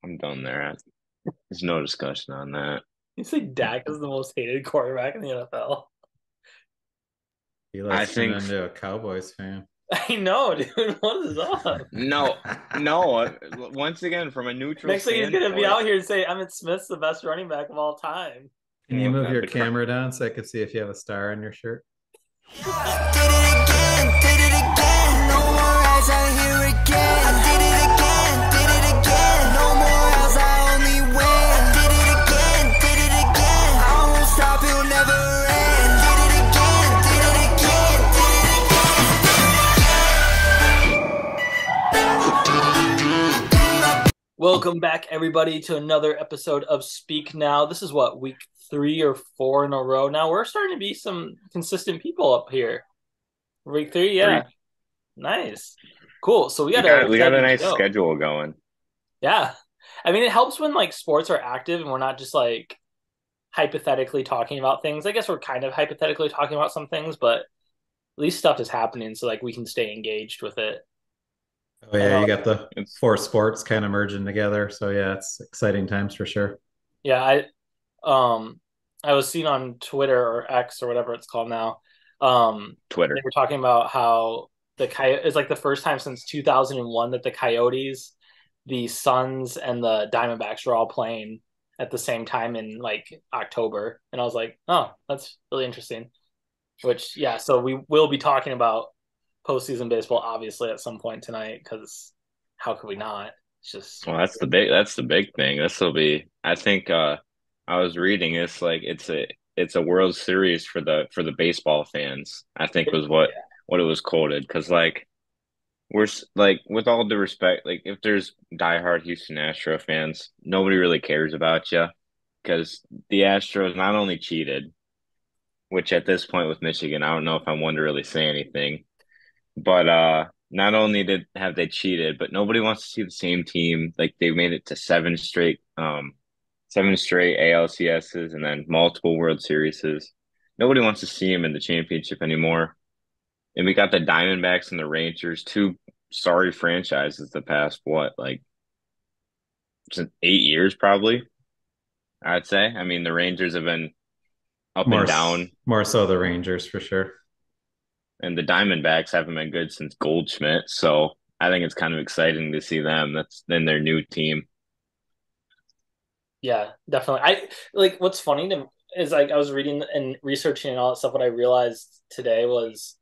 I'm done there. There's no discussion on that. You say Dak is the most hated quarterback in the NFL. I Eli's turned think into a Cowboys fan. I know, dude. What is up? no, no. Once again, from a neutral Next thing he's gonna be standpoint, out here and say Emmett Smith's the best running back of all time. Can you well, move your the cr- camera down so I can see if you have a star on your shirt? Did it again, no more eyes out here again. I did it again, no more eyes, I only win. Did it again, I won't stop, it'll never end. Did it again, did it again, Welcome back, everybody, to another episode of Speak Now. This is what, week 3 or 4 in a row. Now we're starting to be some consistent people up here. Week 3, three. yeah. Nice. Cool. So we We got an got a exciting nice show. schedule going. Yeah. I mean, it helps when like sports are active and we're not just like hypothetically talking about things. I guess we're kind of hypothetically talking about some things, but at least stuff is happening so like we can stay engaged with it. Oh I yeah, know. you got the It's four sports kind of merging together. So yeah, it's exciting times for sure. Yeah, um I was seeing on Twitter or X or whatever it's called now. They Twitter. were talking about how the Coyote it's like the first time since 2001 that the Coyotes, the Suns, and the Diamondbacks were all playing at the same time in like October, and I was like, oh, that's really interesting. Which yeah, so we will be talking about postseason baseball obviously at some point tonight because how could we not? It's just Well, that's the big thing. This will be. I think. I was reading this like it's a World Series for the baseball fans. I think was what it was quoted because like like with all due respect, like if there's diehard Houston Astro fans, nobody really cares about you because the Astros not only cheated, which at this point with Michigan, I don't know if I'm one to really say anything, but not only did have they cheated, but nobody wants to see the same team. Like they made it to seven straight ALCSs and then multiple World Series. Nobody wants to see them in the championship anymore. And we got the Diamondbacks and the Rangers, two sorry franchises the past what, like since 8 years probably, I'd say. I mean, the Rangers have been up and More down, more so the Rangers for sure. and the Diamondbacks haven't been good since Goldschmidt. So I think it's kind of exciting to see them. That's then their new team. Yeah, definitely. I like what's funny to is like I was reading and researching and all that stuff. What I realized today was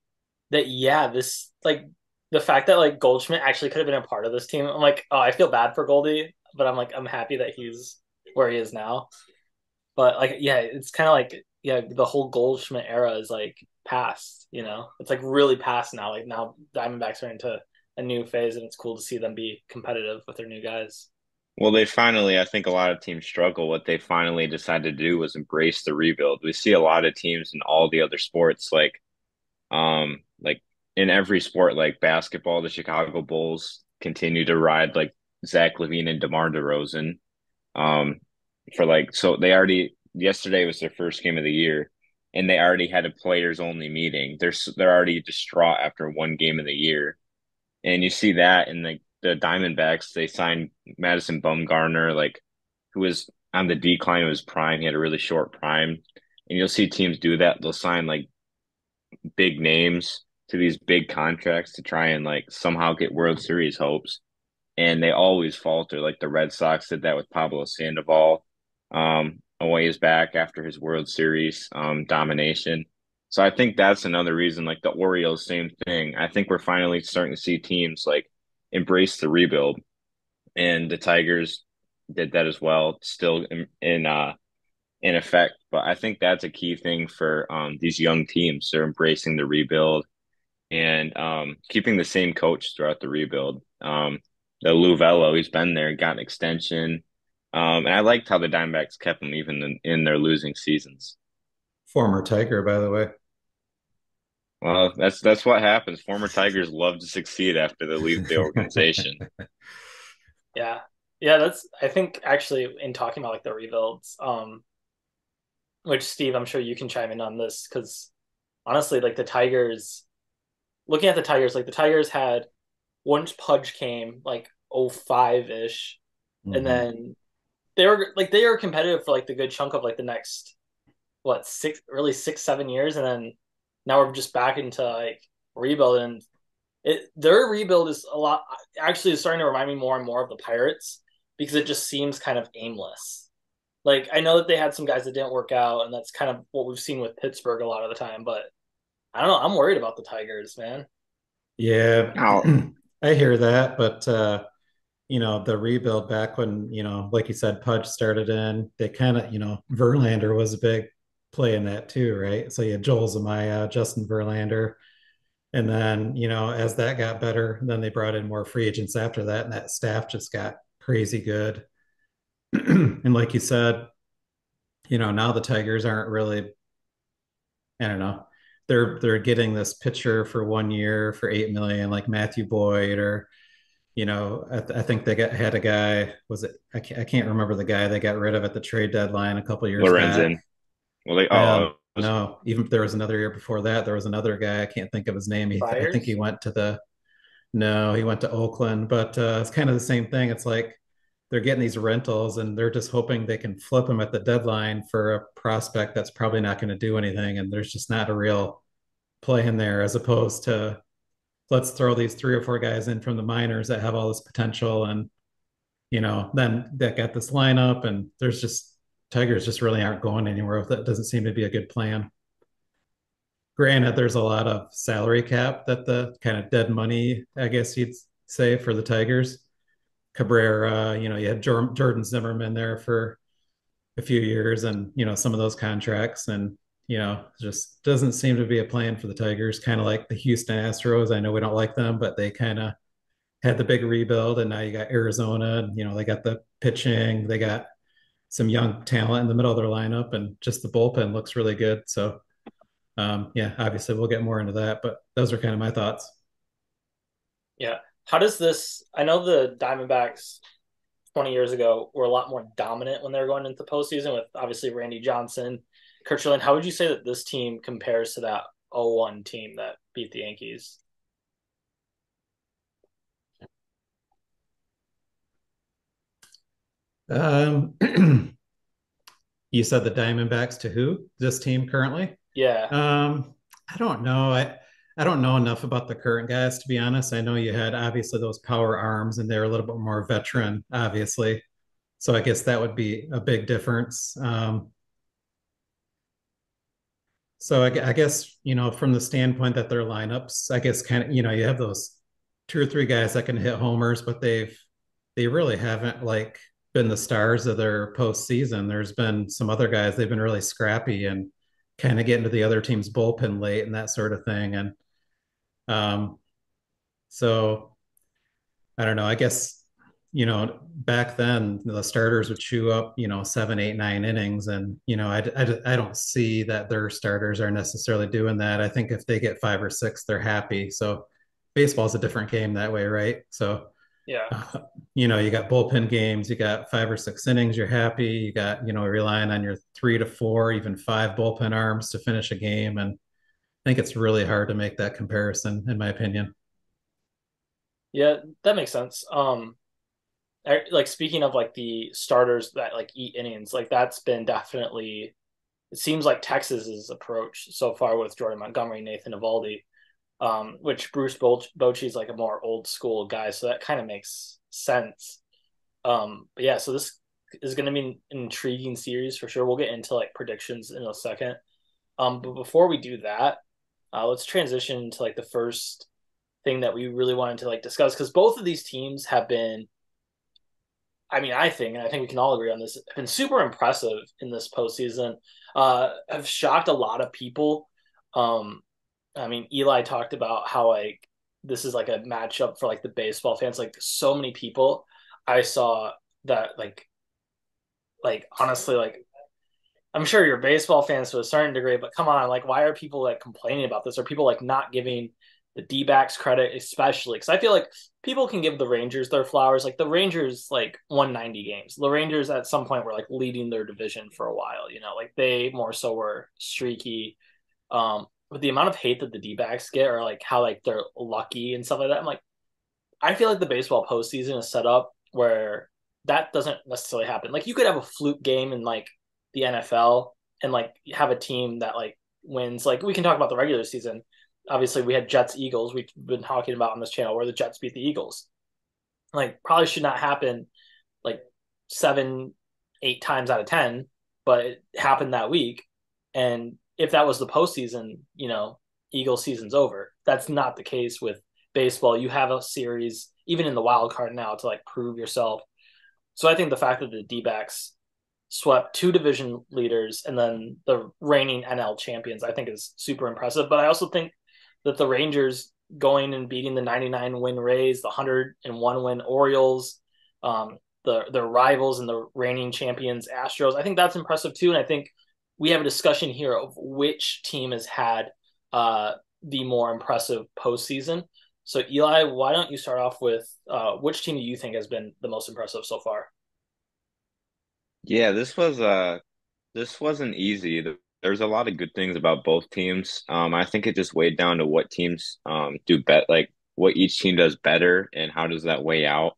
that yeah, this like the fact that like Goldschmidt actually could have been a part of this team. I'm like, oh, I feel bad for Goldie, but I'm like, I'm happy that he's where he is now. But like, yeah, it's kind of like yeah, the whole Goldschmidt era is like past. You know, it's like really past now. Like now, Diamondbacks are into a new phase, and it's cool to see them be competitive with their new guys. Well, they finally, I think a lot of teams struggle. What they finally decided to do was embrace the rebuild. We see a lot of teams in all the other sports, like in every sport, like basketball, the Chicago Bulls continue to ride like Zach LaVine and DeMar DeRozan. Um, for like, so they already, yesterday was their first game of the year, and they already had a players only meeting. They're already distraught after one game of the year. And you see that in the Diamondbacks, they signed Madison Bumgarner, like who was on the decline of his prime. He had a really short prime. And you'll see teams do that. They'll sign like big names to these big contracts to try and like somehow get World Series hopes. And they always falter. Like the Red Sox did that with Pablo Sandoval, a ways back after his World Series domination. So I think that's another reason, like the Orioles, same thing. I think we're finally starting to see teams like embrace the rebuild, and the Tigers did that as well, still in effect. But I think that's a key thing for these young teams. They're embracing the rebuild and keeping the same coach throughout the rebuild. The Luvello, he's been there, got an extension. And I liked how the Diamondbacks kept him even in their losing seasons. Former Tiger, by the way. Well, that's what happens. Former Tigers love to succeed after they leave the organization. Yeah. Yeah, that's I think actually in talking about like the rebuilds, which Steve, I'm sure you can chime in on this because honestly, like the Tigers, looking at the Tigers, like the Tigers had once Pudge came like 05 ish, and Mhm. then they were competitive for like the good chunk of like the next what 6 7 years, and then now we're just back into like rebuild, and their rebuild is a lot actually is starting to remind me more and more of the Pirates because it just seems kind of aimless. Like I know that they had some guys that didn't work out, and that's kind of what we've seen with Pittsburgh a lot of the time, but I don't know. I'm worried about the Tigers, man. Yeah, Now, I hear that, but the rebuild back when, like you said, Pudge started in, they kind of, Verlander was a big play in that too, right? So you had Joel Zamaya, Justin Verlander, and then, as that got better, then they brought in more free agents after that, and that staff just got crazy good. And like you said, now the Tigers aren't really, I don't know, they're getting this pitcher for 1 year for 8 million, like Matthew Boyd, or I think they had a guy. Was it? I can't remember the guy they got rid of at the trade deadline a couple years back. Lorenzen. Well, they Well, it was no, even there was another year before that. There was another guy. I can't think of his name. I think he Friars? went to the no, he went to Oakland. But it's kind of the same thing. It's like they're getting these rentals and they're just hoping they can flip them at the deadline for a prospect that's probably not going to do anything. And there's just not a real play in there, as opposed to let's throw these 3 or 4 guys in from the minors that have all this potential, and then that got this lineup, and there's just Tigers just really aren't going anywhere with it. Doesn't seem to be a good plan. Granted, there's a lot of salary cap that the kind of dead money, I guess you'd say, for the Tigers. Cabrera, you had Jordan Zimmerman there for a few years, and some of those contracts, and just doesn't seem to be a plan for the Tigers. Kind of like the Houston Astros. I know we don't like them, but they kind of had the big rebuild, and now you got Arizona, and they got the pitching, they got some young talent in the middle of their lineup, and just the bullpen looks really good. So, yeah, obviously we'll get more into that, but those are kind of my thoughts. Yeah. How does this? I know the Diamondbacks 20 years ago were a lot more dominant when they were going into the postseason with obviously Randy Johnson, Kurt Schilling. How would you say that this team compares to that 0-1 team that beat the Yankees? Um, you said the Diamondbacks to who? This team currently? Yeah. I don't know. I don't know enough about the current guys, to be honest. I know you had obviously those power arms, and they're a little bit more veteran, obviously. So I guess that would be a big difference. So I guess, from the standpoint that their lineups, I guess kind of, you have those 2 or 3 guys that can hit homers, but they really haven't like been the stars of their postseason. There's been some other guys, they've been really scrappy and kind of get into the other team's bullpen late and that sort of thing. And um, so I don't know. I guess, back then the starters would chew up, 7, 8, 9 innings. And, I don't see that their starters are necessarily doing that. I think if they get 5 or 6, they're happy. So baseball's a different game that way, right? So, Yeah. you got bullpen games, you got 5 or 6 innings, you're happy. You got, relying on your 3 to 4, even 5 bullpen arms to finish a game. And I think it's really hard to make that comparison, in my opinion. Yeah, that makes sense. Like speaking of like the starters that like eat innings, like that's been definitely it seems like Texas's approach so far with Jordan Montgomery, Nathan Eovaldi, which Bruce Bochy is like a more old school guy, so that kind of makes sense. But yeah, so this is going to be an intriguing series for sure. We'll get into like predictions in a second. But before we do that, let's transition to like the first thing that we really wanted to like discuss because both of these teams have been I mean, and I think we can all agree on this, have been super impressive in this postseason. Have shocked a lot of people. Um, I mean, Eli talked about how like this is like a matchup for like the baseball fans. Like so many people I saw that like honestly like I'm sure you're baseball fans to a certain degree, but come on, like why are people like complaining about this? Are people like not giving the D-backs credit, especially because I feel like people can give the Rangers their flowers. Like the Rangers like won 90 games. The Rangers at some point were like leading their division for a while, like they more so were streaky. With the amount of hate that the D-backs get or like how like they're lucky and stuff like that, I'm like, I feel like the baseball postseason is set up where that doesn't necessarily happen. Like you could have a fluke game in like the NFL and like have a team that like wins. Like we can talk about the regular season. Obviously, we had Jets Eagles. We've been talking about on this channel where the Jets beat the Eagles. Like probably should not happen like 7, 8 times out of 10, but it happened that week. And if that was the postseason, Eagles season's over. That's not the case with baseball. You have a series, even in the wild card now, to like prove yourself. So I think the fact that the D-backs swept 2 division leaders and then the reigning NL champions, I think is super impressive. But I also think that the Rangers going and beating the 99 win Rays, the 101 win Orioles, their rivals and the reigning champions Astros, I think that's impressive too. And I think we have a discussion here of which team has had the more impressive postseason. So Eli, why don't you start off with which team do you think has been the most impressive so far? Yeah, this wasn't easy. There's a lot of good things about both teams. I think it just weighed down to what teams do bet like what each team does better and how does that weigh out.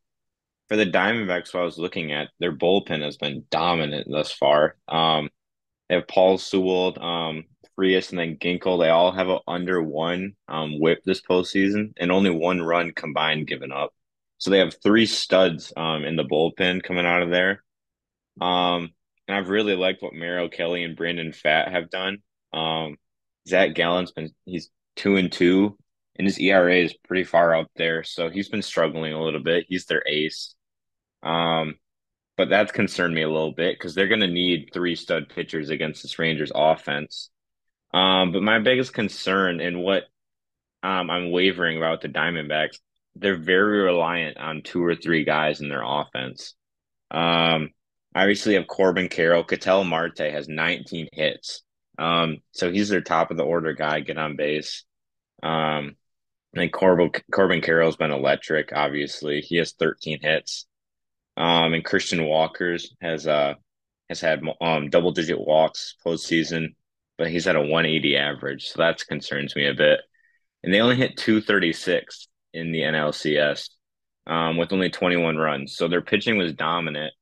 For the Diamondbacks, what I was looking at, their bullpen has been dominant thus far. They have Paul Sewell, Frias, and then Ginkle. They all have a under one whip this postseason and only 1 run combined given up. So they have 3 studs in the bullpen coming out of there. And I've really liked what Merrill Kelly and Brandon Fat have done. Zach Gallen's he's 2-2, and his ERA is pretty far up there, so he's been struggling a little bit. He's their ace. Um, but that's concerned me a little bit because they're going to need 3 stud pitchers against this Rangers offense. But my biggest concern and what I'm wavering about the Diamondbacks, they're very reliant on 2 or 3 guys in their offense. Um, Obviously have Corbin Carroll. Ketel Marte has 19 hits. So he's their top of the order guy, get on base. And Corbin Carroll's been electric, obviously. He has 13 hits. And Christian Walker's has had double digit walks postseason, but he's at a 180 average, so that concerns me a bit. And they only hit 236 in the NLCS, with only 21 runs. So their pitching was dominant.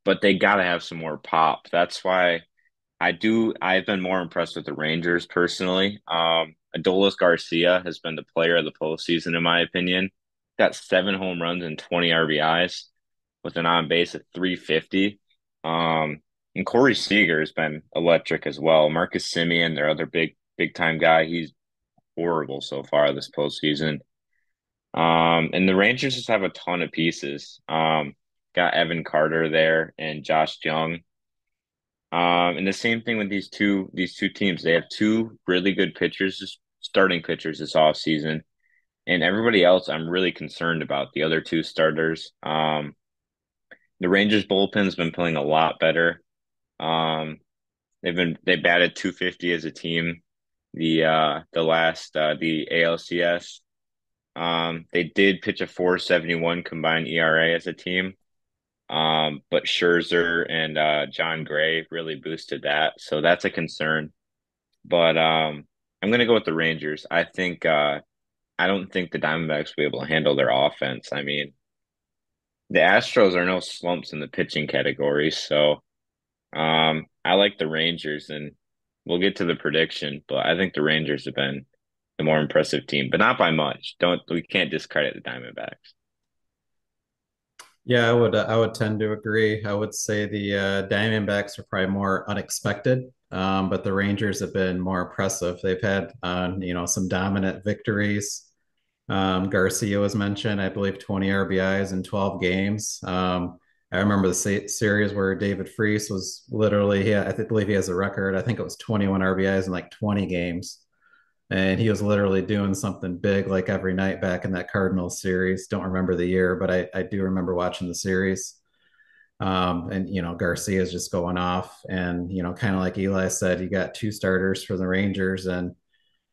But they got to have some more pop. That's why I've been more impressed with the Rangers personally. Adolis Garcia has been the player of the postseason, in my opinion. Got 7 home runs and 20 RBIs with an on base at 350. And Corey Seager has been electric as well. Marcus Semien, their other big time guy, he's horrible so far this postseason. And the Rangers just have a ton of pieces. Got Evan Carter there and Josh Jung. And the same thing with these two teams. They have 2 really good pitchers, just starting pitchers this offseason. And everybody else I'm really concerned about, the other 2 starters. The Rangers bullpen's been playing a lot better. They batted 250 as a team the ALCS. They did pitch a 4.71 combined ERA as a team. But Scherzer and John Gray really boosted that, so that's a concern. But I'm gonna go with the Rangers. I don't think the Diamondbacks will be able to handle their offense. I mean, the Astros are no slumps in the pitching category, so I like the Rangers, and we'll get to the prediction, but I think the Rangers have been the more impressive team, but not by much. We can't discredit the Diamondbacks. Yeah, I would tend to agree. I would say the Diamondbacks are probably more unexpected, but the Rangers have been more impressive. They've had some dominant victories. Garcia was mentioned, I believe 20 RBIs in 12 games. I remember the series where David Freese was literally, believe he has a record. I think it was 21 RBIs in like 20 games. And he was literally doing something big like every night back in that Cardinals series. Don't remember the year, but I do remember watching the series. And Garcia is just going off. And kind of like Eli said, you got 2 starters for the Rangers. And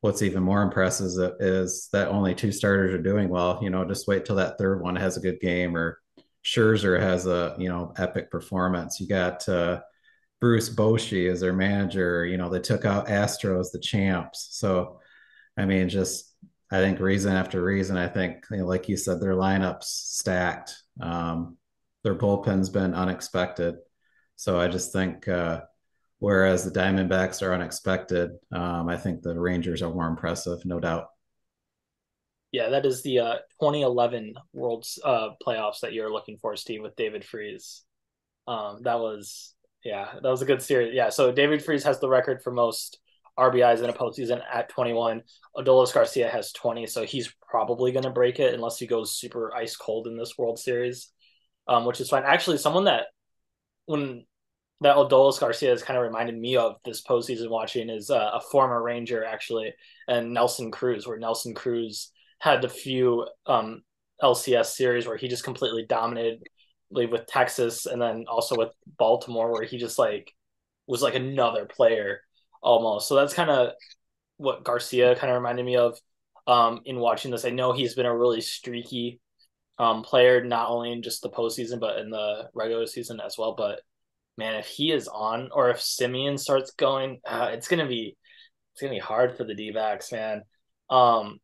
what's even more impressive is that only 2 starters are doing well. Just wait till that third one has a good game, or Scherzer has a epic performance. You got Bruce Bochy as their manager. They took out Astros, the champs. So I mean, I think reason after reason, I think, like you said, their lineup's stacked. their bullpen's been unexpected. So I just think whereas the Diamondbacks are unexpected, I think the Rangers are more impressive, no doubt. Yeah, that is the 2011 World's playoffs that you're looking for, Steve, with David Freese. That was that was a good series. Yeah, so David Freese has the record for most RBIs in a postseason at 21. Adolis Garcia has 20, so he's probably going to break it unless he goes super ice cold in this World Series, which is fine. Actually, someone that when that Adolis Garcia has kind of reminded me of this postseason watching is a former Ranger actually, and Nelson Cruz, where Nelson Cruz had a few LCS series where he just completely dominated with Texas and then also with Baltimore, where he just like was like another player almost. So that's kind of what Garcia kind of reminded me of in watching this. I know he's been a really streaky player, not only in just the postseason, but in the regular season as well. But man, if he is on, or if Simeon starts going, it's gonna be hard for the D-backs, man. Um,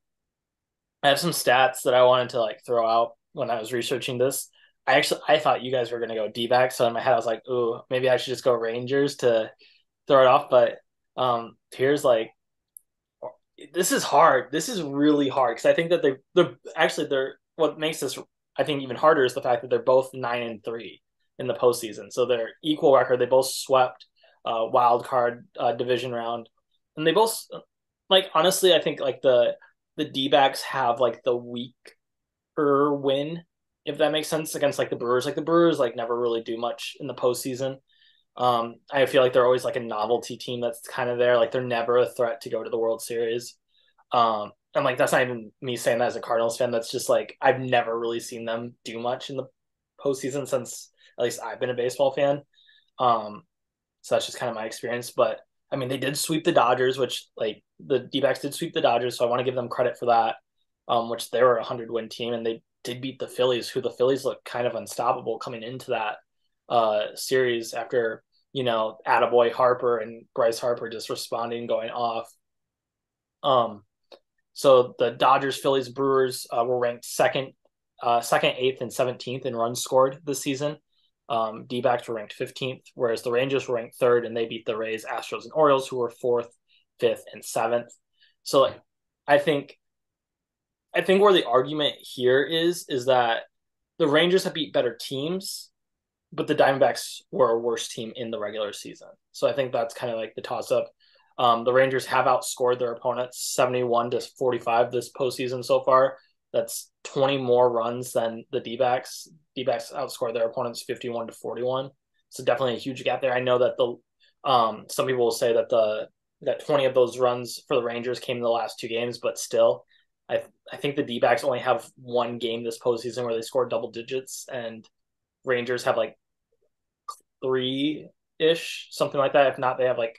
I have some stats that I wanted to like throw out when I was researching this. I thought you guys were gonna go D-back, so in my head I was like, ooh, maybe I should just go Rangers to throw it off. But here's like this is hard. This is really hard because I think that they're what makes this I think even harder is the fact that they're both 9-3 in the postseason. So they're equal record. They both swept wild card division round, and they both like honestly I think like the D-backs have like the weaker win, if that makes sense, against like the Brewers. Like the Brewers like never really do much in the postseason. I feel like they're always like a novelty team that's kind of there. Like they're never a threat to go to the World Series. And like that's not even me saying that as a Cardinals fan. That's just like I've never really seen them do much in the postseason since at least I've been a baseball fan. Um, so that's just kind of my experience. But I mean, they did sweep the Dodgers, which like the D-backs did sweep the Dodgers, so I want to give them credit for that. Which they were a 100-win team, and they did beat the Phillies, who the Phillies looked kind of unstoppable coming into that series after Attaboy Harper and Bryce Harper just responding, going off. Um, so the Dodgers, Phillies, Brewers were ranked second, eighth, and 17th in runs scored this season. D-backs were ranked 15th, whereas the Rangers were ranked third, and they beat the Rays, Astros, and Orioles, who were fourth, fifth, and seventh. So like, I think where the argument here is that the Rangers have beat better teams, but the Diamondbacks were a worse team in the regular season. So I think that's kind of like the toss up. The Rangers have outscored their opponents 71-45 this postseason so far. That's 20 more runs than the D-backs. D-backs outscored their opponents 51-41. So definitely a huge gap there. I know that some people will say that that 20 of those runs for the Rangers came in the last two games, but still, I think the D-backs only have one game this postseason where they scored double digits, and Rangers have like three-ish, something like that. If not, they have like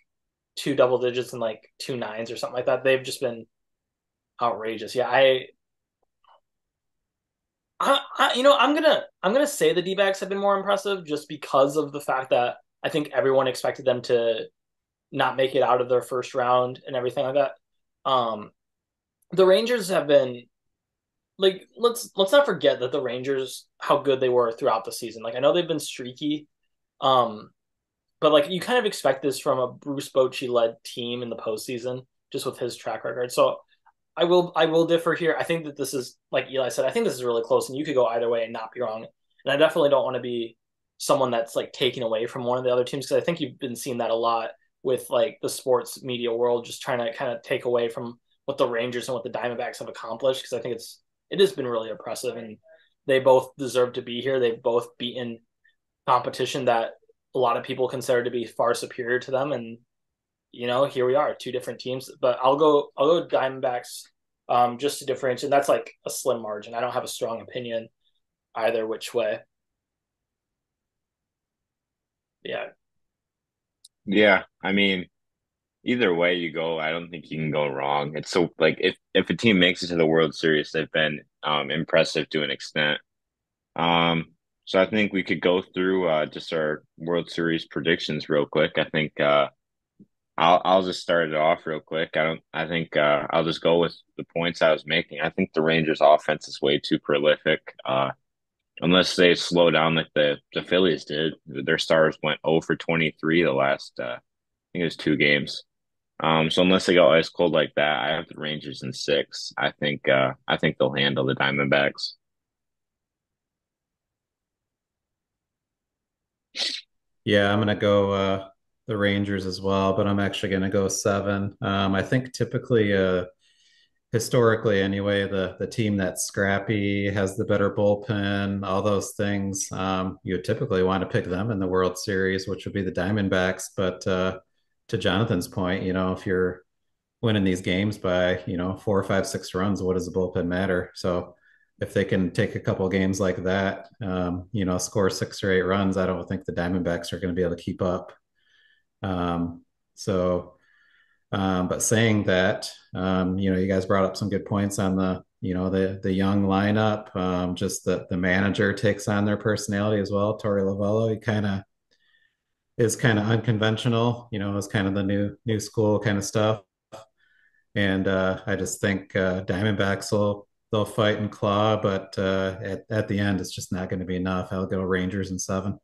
two double digits and like two nines or something like that. They've just been outrageous. Yeah, I'm gonna say the D-backs have been more impressive just because of the fact that I think everyone expected them to not make it out of their first round and everything like that. The Rangers have been like let's not forget that the Rangers how good they were throughout the season. Like I know they've been streaky, um, but like you kind of expect this from a Bruce Bochy led team in the postseason, just with his track record. So I will differ here. I think that this is like Eli said. I think this is really close, and you could go either way and not be wrong. And I definitely don't want to be someone that's like taking away from one of the other teams because I think you've been seeing that a lot with like the sports media world, just trying to kind of take away from what the Rangers and what the Diamondbacks have accomplished. Because I think it has been really impressive, and they both deserve to be here. They've both beaten competition that a lot of people consider to be far superior to them, and here we are, two different teams. But I'll go Diamondbacks, just to differentiate. And that's like a slim margin. I don't have a strong opinion either which way. Yeah, Yeah, I mean, either way you go, I don't think you can go wrong. It's so like if a team makes it to the World Series, they've been impressive to an extent. So I think we could go through just our World Series predictions real quick. I think I'll just start it off real quick. I think I'll just go with the points I was making. I think the Rangers offense is way too prolific. unless they slow down like the Phillies did. Their stars went 0 for 23 the last I think it was 2 games. So unless they go ice cold like that, I have the Rangers in 6. I think they'll handle the Diamondbacks. Yeah, I'm gonna go the Rangers as well, but I'm actually gonna go 7. I think typically historically anyway, the team that's scrappy, has the better bullpen, all those things, you would typically want to pick them in the World Series, which would be the Diamondbacks. But to Jonathan's point, if you're winning these games by, 4, 5, 6 runs, what does the bullpen matter? So if they can take a couple games like that, score 6 or 8 runs, I don't think the Diamondbacks are going to be able to keep up. So but saying that, you guys brought up some good points on the young lineup. Just that the manager takes on their personality as well. Torey Lovello, he kind of is kind of unconventional. Is kind of the new school kind of stuff. And I just think Diamondbacks will they'll fight and claw, but at the end, it's just not going to be enough. I'll go Rangers in 7.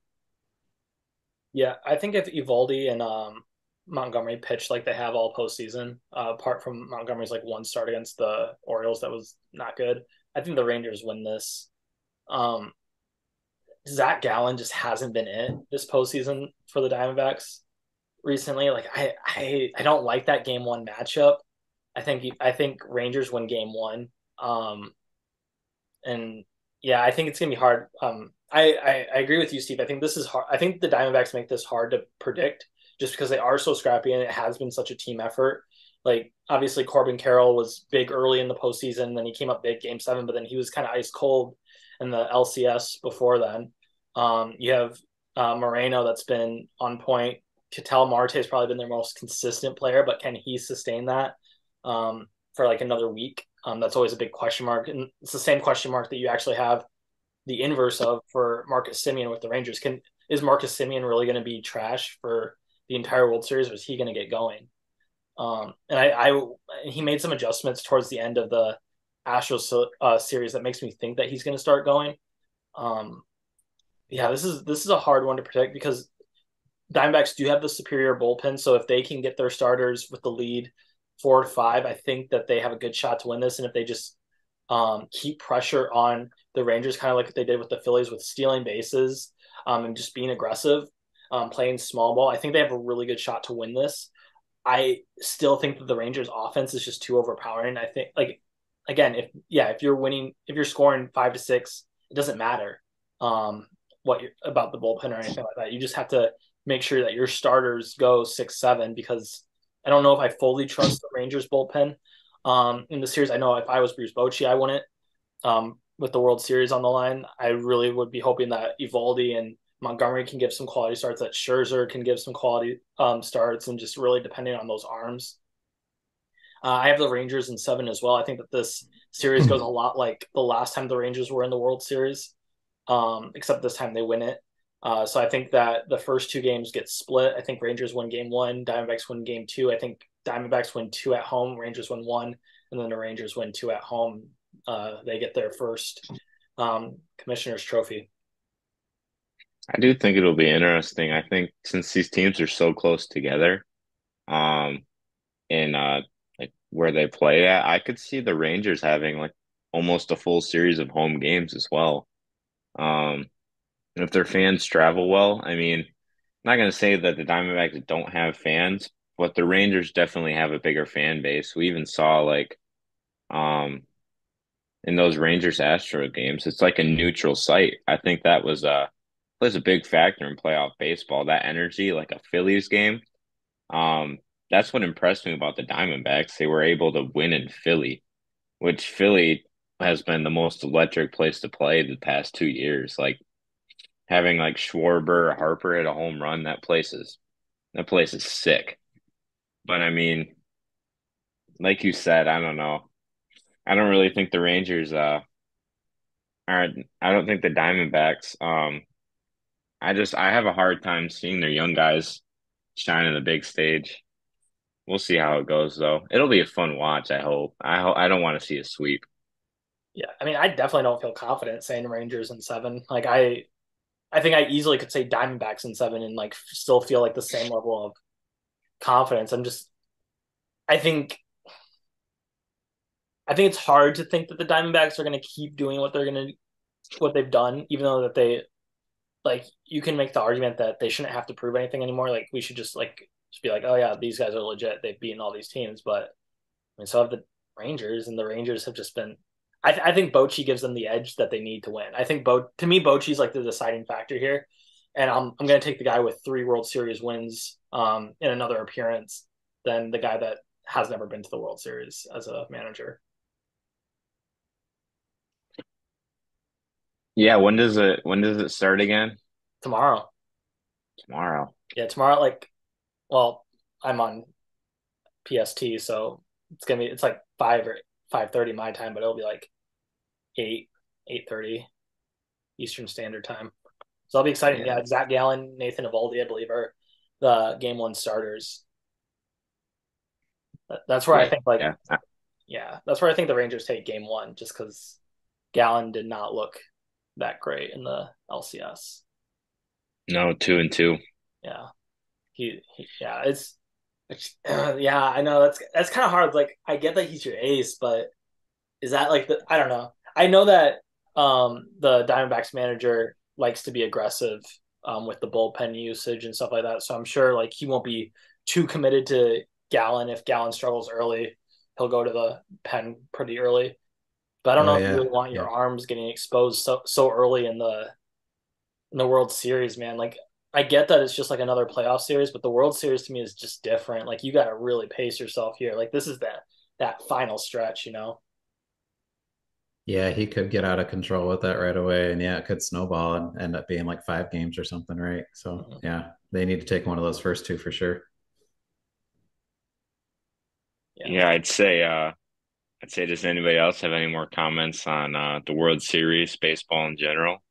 Yeah, I think if Evaldi and Montgomery pitch like they have all postseason, apart from Montgomery's like one start against the Orioles that was not good, I think the Rangers win this. Um, Zach Gallen just hasn't been it this postseason for the Diamondbacks recently. Like I don't like that game one matchup. I think Rangers win game one. And yeah, I think it's gonna be hard. I agree with you, Steve. I think this is hard. I think the Diamondbacks make this hard to predict just because they are so scrappy and it has been such a team effort. Like obviously Corbin Carroll was big early in the postseason, then he came up big game seven, but then he was kind of ice cold in the LCS before then. You have Moreno that's been on point. Ketel Marte has probably been their most consistent player, but can he sustain that for like another week? That's always a big question mark. And it's the same question mark that you actually have the inverse of for Marcus Semien with the Rangers. Is Marcus Semien really going to be trash for the entire World Series, or is he going to get going? And he made some adjustments towards the end of the Astros series that makes me think that he's going to start going. Um, yeah, this is a hard one to predict because Diamondbacks do have the superior bullpen. So if they can get their starters with the lead 4-5, I think that they have a good shot to win this. And if they just keep pressure on the Rangers, kind of like they did with the Phillies with stealing bases and just being aggressive, playing small ball, I think they have a really good shot to win this. I still think that the Rangers offense is just too overpowering. I think like again, if you're winning, if you're scoring 5-6, it doesn't matter about the bullpen or anything like that. You just have to make sure that your starters go 6-7 because I don't know if I fully trust the Rangers bullpen in the series. I know if I was Bruce Bochy, I wouldn't. With the World Series on the line, I really would be hoping that Evaldi and Montgomery can give some quality starts, that Scherzer can give some quality starts, and just really depending on those arms. I have the Rangers in 7 as well. I think that this series goes a lot like the last time the Rangers were in the World Series, except this time they win it. So I think that the first 2 games get split. I think Rangers win game 1, Diamondbacks win game 2. I think Diamondbacks win 2 at home, Rangers win 1, and then the Rangers win 2 at home. They get their first Commissioner's Trophy. I do think it'll be interesting. I think since these teams are so close together, um, in like where they play at, I could see the Rangers having like almost a full series of home games as well. Um, if their fans travel well, I mean, I'm not gonna say that the Diamondbacks don't have fans, but the Rangers definitely have a bigger fan base. We even saw like um in those Rangers Astro games, it's like a neutral site. I think that was plays a big factor in playoff baseball. That energy, like a Phillies game. Um, that's what impressed me about the Diamondbacks. They were able to win in Philly, which Philly has been the most electric place to play the past 2 years. Like having like Schwarber, Harper hit a home run, that place is sick. But I mean, like you said, I don't know. I don't really think the Rangers are I don't think the Diamondbacks I have a hard time seeing their young guys shine in the big stage. We'll see how it goes though. It'll be a fun watch, I hope. I don't want to see a sweep. Yeah, I mean, I definitely don't feel confident saying Rangers in seven. Like I think I easily could say Diamondbacks in seven and like still feel like the same level of confidence. I think, I think it's hard to think that the Diamondbacks are going to keep doing what they've done, even though that they like you can make the argument that they shouldn't have to prove anything anymore. Like we should just be like, oh yeah, these guys are legit. They've beaten all these teams, but I mean, so have the Rangers, and the Rangers have just been. I think Bochy gives them the edge that they need to win. I think to me Bochy's like the deciding factor here, and I'm going to take the guy with 3 World Series wins in another appearance than the guy that has never been to the World Series as a manager. Yeah, when does it start again? Tomorrow, Tomorrow. yeah, tomorrow. Like, well, I'm on PST, so it's like 5 or 5:30 my time, but it'll be like 8:30 Eastern Standard Time. So that'll be exciting. Yeah. Yeah, Zach Gallen, Nathan Eovaldi, I believe, are the game one starters. That's where I Yeah. think like Yeah. yeah, that's where I think the Rangers take game one, just because Gallen did not look that great in the LCS. No, 2-2. Yeah, yeah, yeah, I know that's kind of hard. Like I get that he's your ace, but is that like the I don't know. I know that the Diamondbacks manager likes to be aggressive with the bullpen usage and stuff like that. So I'm sure like he won't be too committed to Gallen. If Gallen struggles early, he'll go to the pen pretty early. But I don't Oh know if you yeah, really want yeah, your arms getting exposed so early in the World Series, man. Like I get that it's just like another playoff series, but the World Series to me is just different. Like you got to really pace yourself here. Like this is that final stretch, you know. yeah. He could get out of control with that right away, and yeah, it could snowball and end up being like 5 games or something, right? So Mhm. yeah, they need to take one of those first two for sure. Yeah. Yeah, I'd say does anybody else have any more comments on the World Series, baseball in general?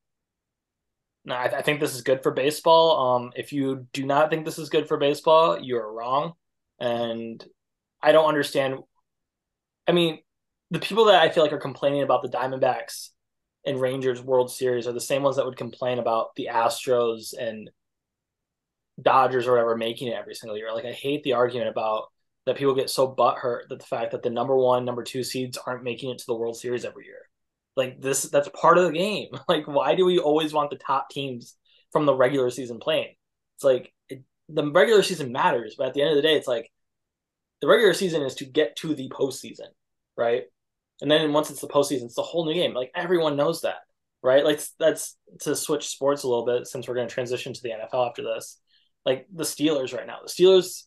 No, I think this is good for baseball. If you do not think this is good for baseball, you're wrong. And I don't understand. I mean, the people that I feel like are complaining about the Diamondbacks and Rangers World Series are the same ones that would complain about the Astros and Dodgers or whatever making it every single year. Like I hate the argument about that people get so butthurt that the fact that the number one, number two seeds aren't making it to the World Series every year. Like that's part of the game. Like why do we always want the top teams from the regular season playing? It's like the regular season matters, but at the end of the day, it's like the regular season is to get to the postseason, right? And then once it's the postseason, it's the whole new game. Like everyone knows that, right? Like that's to switch sports a little bit since we're going to transition to the NFL after this. Like the Steelers right now, the Steelers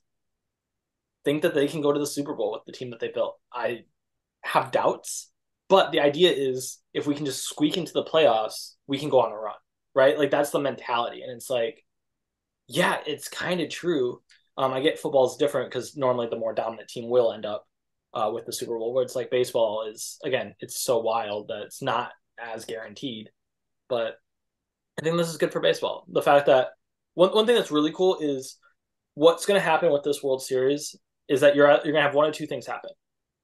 think that they can go to the Super Bowl with the team that they built. I have doubts, but the idea is if we can just squeak into the playoffs, we can go on a run, right? Like that's the mentality, and it's like, yeah, it's kind of true. I get football is different because normally the more dominant team will end up with the Super Bowl. Where it's like baseball is again, it's so wild that it's not as guaranteed. But I think this is good for baseball. The fact that one thing that's really cool is what's going to happen with this World Series is that you're going to have one of two things happen.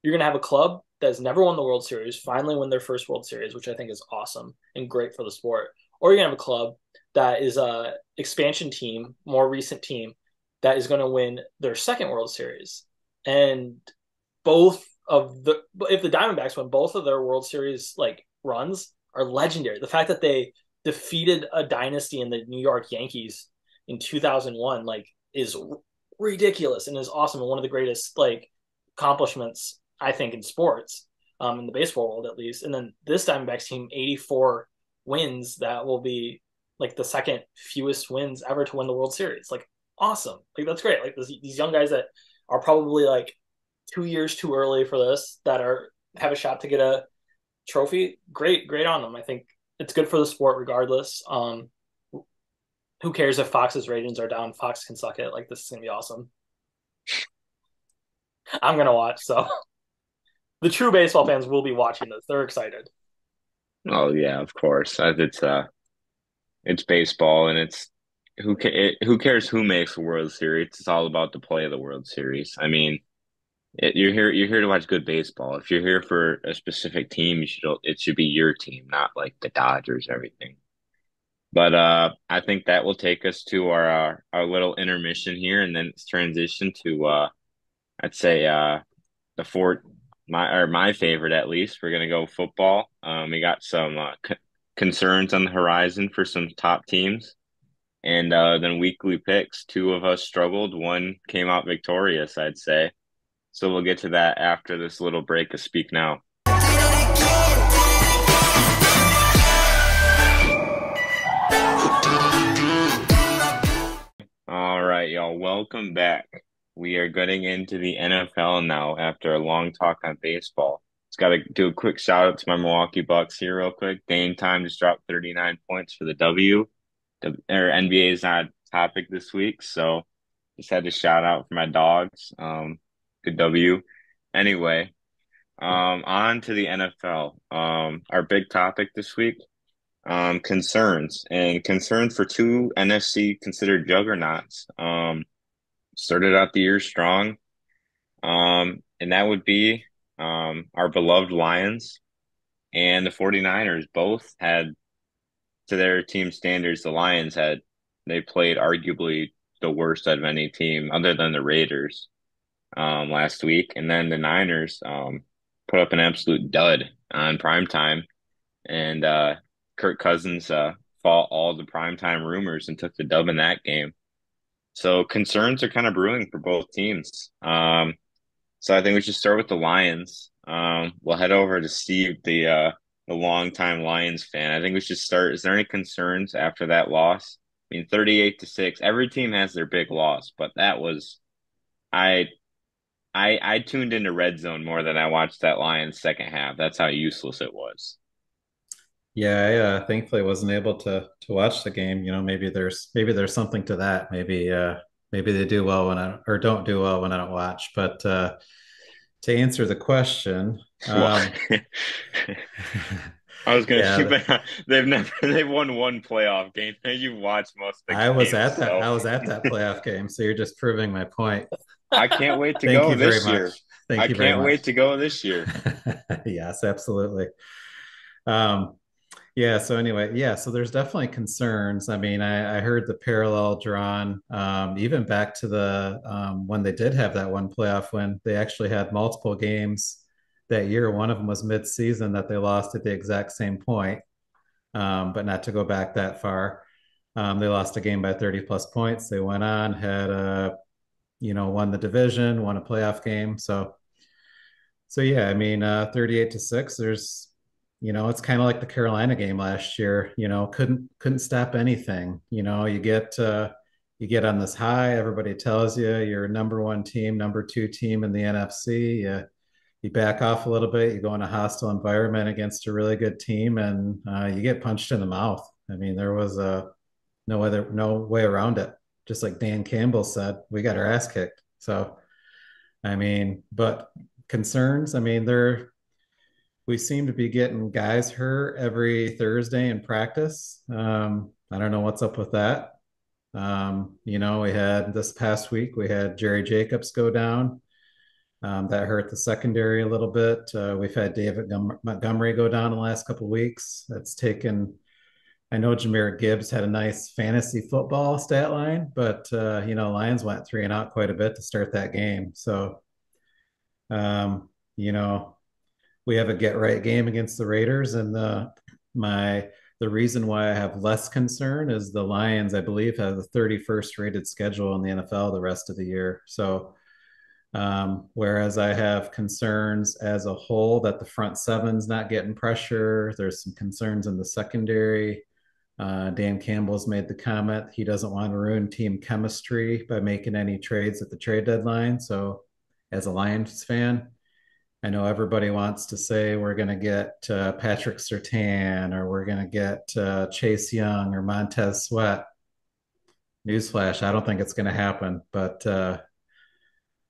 You're going to have a club that has never won the World Series finally win their first World Series, which I think is awesome and great for the sport. Or you're going to have a club that is a expansion team, more recent team that is going to win their second World Series. And both of the if the Diamondbacks win both of their World Series like runs are legendary. The fact that they defeated a dynasty in the New York Yankees in 2001 like is ridiculous and is awesome and one of the greatest like accomplishments I think in sports, in the baseball world at least. And then this Diamondbacks team, 84 wins. That will be like the second fewest wins ever to win the World Series. Like awesome, like that's great. Like these young guys that are probably like 2 years too early for this that are have a shot to get a trophy. Great on them. I think it's good for the sport regardless. Who cares if Fox's ratings are down? Fox can suck it. Like this is gonna be awesome. I'm gonna watch. So the true baseball fans will be watching this. They're excited. Oh yeah, of course. It's baseball, and who cares who makes the World Series? It's all about the play of the World Series. I mean, You're here to watch good baseball. If you're here for a specific team, it should be your team, not like the Dodgers or everything. But I think that will take us to our little intermission here, and then it's transition to I'd say the four my favorite at least. We're gonna go football. We got some concerns on the horizon for some top teams, and then weekly picks. Two of us struggled. One came out victorious, I'd say. So we'll get to that after this little break of Speak Now. All right, y'all. Welcome back. We are getting into the NFL now after a long talk on baseball. Just got to do a quick shout out to my Milwaukee Bucks here, real quick. Dame Time just dropped 39 points for the W. NBA is not topic this week, so just had to shout out for my dogs. Good W. Anyway, on to the NFL. Our big topic this week, concerns for two NFC considered juggernauts. Started out the year strong. And that would be our beloved Lions and the 49ers both had, to their team standards, they played arguably the worst out of any team other than the Raiders last week. And then the Niners put up an absolute dud on primetime. And Kirk Cousins fought all the primetime rumors and took the dub in that game. So concerns are kind of brewing for both teams. So I think we should start with the Lions. We'll head over to Steve, the longtime Lions fan. I think we should start. Is there any concerns after that loss? I mean, 38-6. Every team has their big loss, but that was I I tuned into Red Zone more than I watched that Lions second half. That's how useless it was. Yeah, I thankfully wasn't able to watch the game. Maybe there's something to that. Maybe they do well when I or don't do well when I don't watch. But to answer the question, Well, I was gonna yeah, shoot, they've won one playoff game. You watch most of the I was games, at that. so I was at that playoff game, so you're just proving my point. I can't wait to Thank go you very this much. year. I Thank you very can't much. wait to go this year. Yes, absolutely. Um, Yeah, so anyway, yeah, so there's definitely concerns. I mean, I heard the parallel drawn, even back to the when they did have that one playoff win, they actually had multiple games that year. One of them was mid-season that they lost at the exact same point, but not to go back that far. They lost a game by 30 plus points. They went on, had won the division, won a playoff game. So yeah, I mean, 38-6, it's kind of like the Carolina game last year, couldn't stop anything. You get on this high, everybody tells you you're number one team, number two team in the NFC. You back off a little bit, you go in a hostile environment against a really good team, and you get punched in the mouth. I mean, there was no way around it. Just like Dan Campbell said, we got our ass kicked. So, I mean, but concerns, I mean, we seem to be getting guys hurt every Thursday in practice. I don't know what's up with that. We had this past week, we had Jerry Jacobs go down. That hurt the secondary a little bit. We've had David Montgomery go down in the last couple of weeks. I know Jahmyr Gibbs had a nice fantasy football stat line, but, Lions went 3-and-out quite a bit to start that game. So, um, you know, we have a get right game against the Raiders, and the reason why I have less concern is the Lions, I believe, have the 31st rated schedule in the NFL the rest of the year. So whereas I have concerns as a whole that the front seven's not getting pressure, there's some concerns in the secondary. Dan Campbell's made the comment he doesn't want to ruin team chemistry by making any trades at the trade deadline. So as a Lions fan, I know everybody wants to say we're going to get Patrick Surtain, or we're going to get Chase Young or Montez Sweat. Newsflash, I don't think it's going to happen, but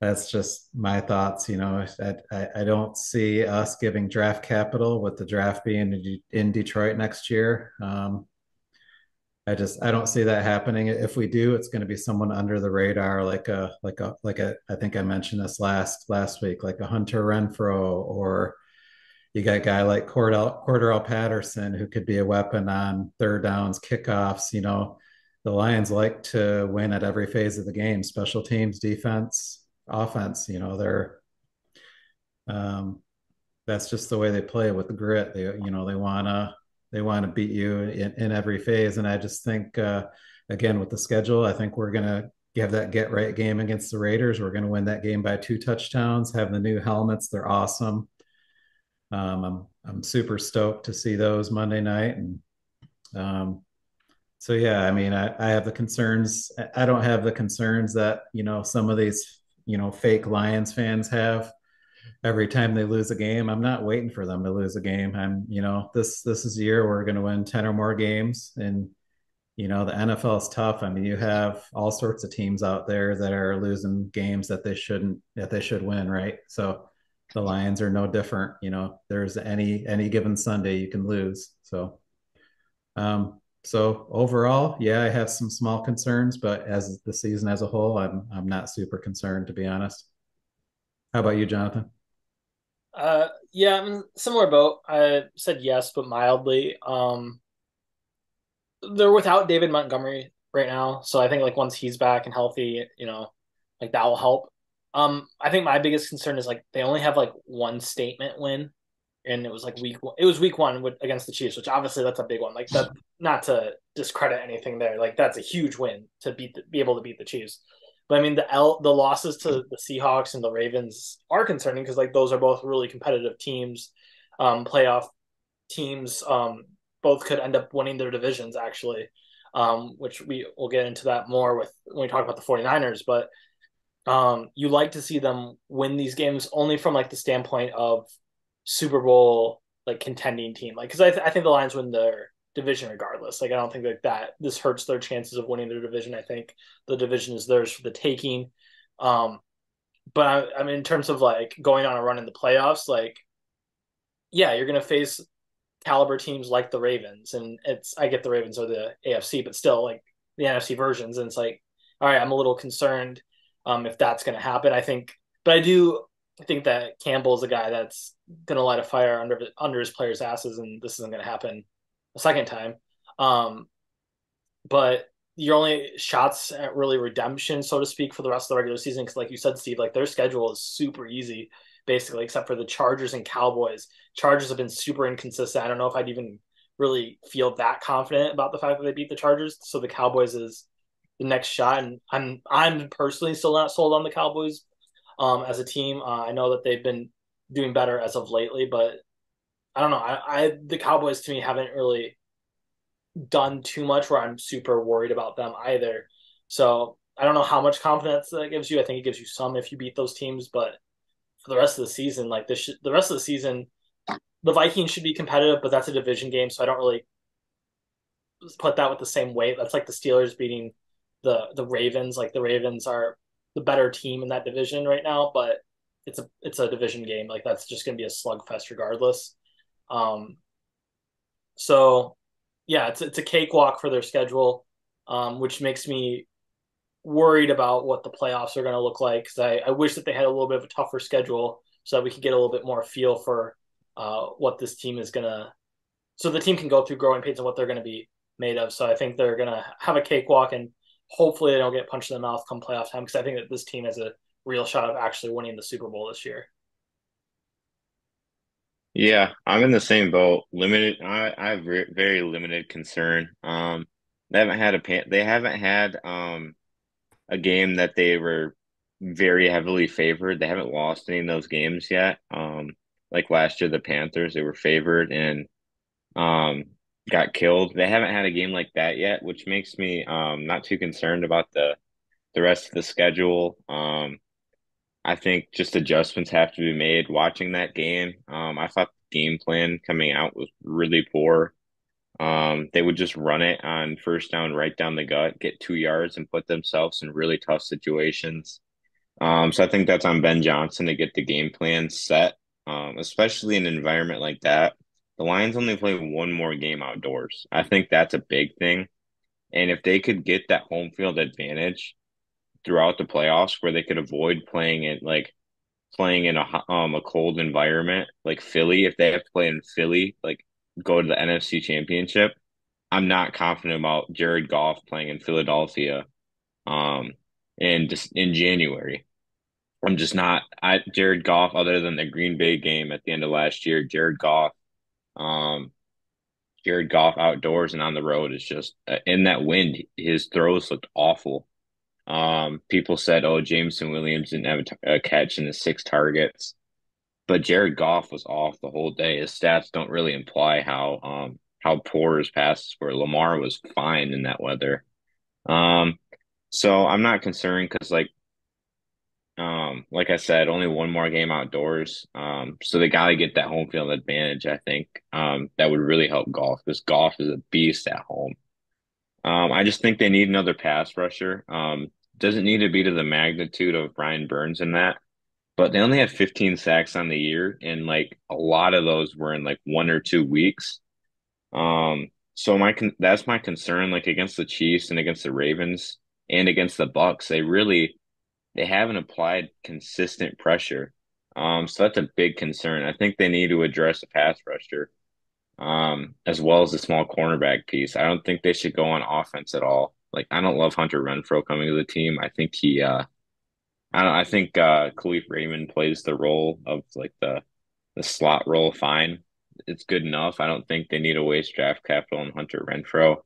that's just my thoughts. I don't see us giving draft capital with the draft being in Detroit next year. I don't see that happening. If we do, it's going to be someone under the radar, I think I mentioned this last week, like a Hunter Renfro, or you got a guy like Cordell Patterson who could be a weapon on third downs, kickoffs. The Lions like to win at every phase of the game, special teams, defense, offense. Um, that's just the way they play with the grit. They want to beat you in every phase. And I just think, again, with the schedule, I think we're going to have that get right game against the Raiders. We're going to win that game by 2 touchdowns, have the new helmets. They're awesome. I'm super stoked to see those Monday night. And so, yeah, I mean, I have the concerns. I don't have the concerns that, some of these, fake Lions fans have every time they lose a game. I'm not waiting for them to lose a game. This is the year we're going to win 10 or more games. And, the NFL is tough. I mean, you have all sorts of teams out there that are losing games that they should win, right? So the Lions are no different. There's any given Sunday you can lose. So overall, yeah, I have some small concerns, but as the season as a whole, I'm not super concerned, to be honest. How about you, Jonathan? Yeah, I'm similar boat. I said yes, but mildly. They're without David Montgomery right now, so I think like once he's back and healthy, like that will help. I think my biggest concern is like they only have like one statement win, and it was like week one against the Chiefs, which obviously that's a big one. Like that, not to discredit anything there, like that's a huge win to be able to beat the Chiefs. But I mean the losses to the Seahawks and the Ravens are concerning because like those are both really competitive teams, playoff teams. Both could end up winning their divisions actually, which we will get into that more with when we talk about the 49ers. But you like to see them win these games only from like the standpoint of Super Bowl like contending team, like because I think the Lions win their division regardless. Like I don't think like that this hurts their chances of winning their division. I think the division is theirs for the taking. But I mean in terms of like going on a run in the playoffs, like yeah, you're gonna face caliber teams like the Ravens, and I get the Ravens are the AFC, but still like the NFC versions, and it's like all right, I'm a little concerned if that's going to happen. But I do think that Campbell is a guy that's going to light a fire under his players' asses, and this isn't going to happen a second time. But your only shots at really redemption, so to speak, for the rest of the regular season, because like you said, Steve, like their schedule is super easy, basically, except for the Chargers and Cowboys. Chargers have been super inconsistent. I don't know if I'd even really feel that confident about the fact that they beat the Chargers. So the Cowboys is the next shot, and I'm personally still not sold on the Cowboys as a team. I know that they've been doing better as of lately, but I don't know. The Cowboys to me haven't really done too much where I'm super worried about them either. So I don't know how much confidence that gives you. I think it gives you some if you beat those teams, but for the rest of the season, like the rest of the season, the Vikings should be competitive, but that's a division game, so I don't really put that with the same weight. That's like the Steelers beating the Ravens. Like the Ravens are the better team in that division right now, but it's a division game. Like that's just going to be a slugfest regardless. So yeah, it's a cakewalk for their schedule, which makes me worried about what the playoffs are going to look like because I wish that they had a little bit of a tougher schedule so that we could get a little bit more feel for what this team is going to so the team can go through growing pains and what they're going to be made of. So I think they're going to have a cakewalk and hopefully they don't get punched in the mouth come playoff time because I think that this team has a real shot of actually winning the Super Bowl this year. Yeah, I'm in the same boat. Limited, I have very limited concern. They haven't had a game that they were very heavily favored. They haven't lost any of those games yet. Like last year, the Panthers, they were favored and um got killed. They haven't had a game like that yet, which makes me not too concerned about the rest of the schedule. I think just adjustments have to be made watching that game. I thought the game plan coming out was really poor. They would just run it on first down right down the gut, get 2 yards, and put themselves in really tough situations. So I think that's on Ben Johnson to get the game plan set, especially in an environment like that. The Lions only play one more game outdoors. I think that's a big thing. And if they could get that home field advantage throughout the playoffs where they could avoid playing in a cold environment like Philly, if they have to play in Philly, like go to the NFC Championship, I'm not confident about Jared Goff playing in Philadelphia um in January. I'm just not. I Jared Goff, other than the Green Bay game at the end of last year, um, Jared Goff outdoors and on the road is just in that wind. His throws looked awful. People said, "Oh, Jameson Williams didn't have a catch in the 6 targets," but Jared Goff was off the whole day. His stats don't really imply how poor his passes were. Lamar was fine in that weather. Um, so I'm not concerned because like I said, only one more game outdoors. So they got to get that home field advantage, I think. That would really help golf because golf is a beast at home. I just think they need another pass rusher. Doesn't need to be to the magnitude of Brian Burns in that, but they only had 15 sacks on the year, and like a lot of those were in like 1 or 2 weeks. So that's my concern, like against the Chiefs and against the Ravens and against the Bucks. They haven't applied consistent pressure. So that's a big concern. I think they need to address the pass rusher, as well as the small cornerback piece. I don't think they should go on offense at all. Like I don't love Hunter Renfrow coming to the team. I think Khalif Raymond plays the role of like the slot role fine. It's good enough. I don't think they need to waste draft capital on Hunter Renfrow.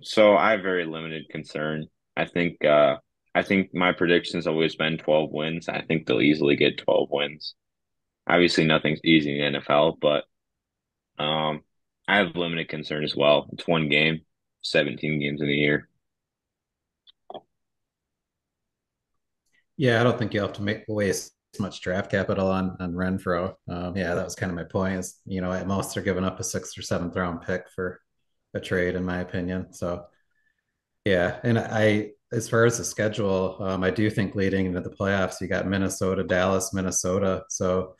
So I have very limited concern. I think uh I think my prediction's always been 12 wins. I think they'll easily get 12 wins. Obviously nothing's easy in the NFL, but I have limited concern as well. It's one game, 17 games in a year. Yeah, I don't think you have to make waste much draft capital on Renfro. Yeah, that was kind of my point. Is at most they're giving up a sixth or seventh round pick for a trade, in my opinion. So yeah, and as far as the schedule, I do think leading into the playoffs, you got Minnesota, Dallas, Minnesota. So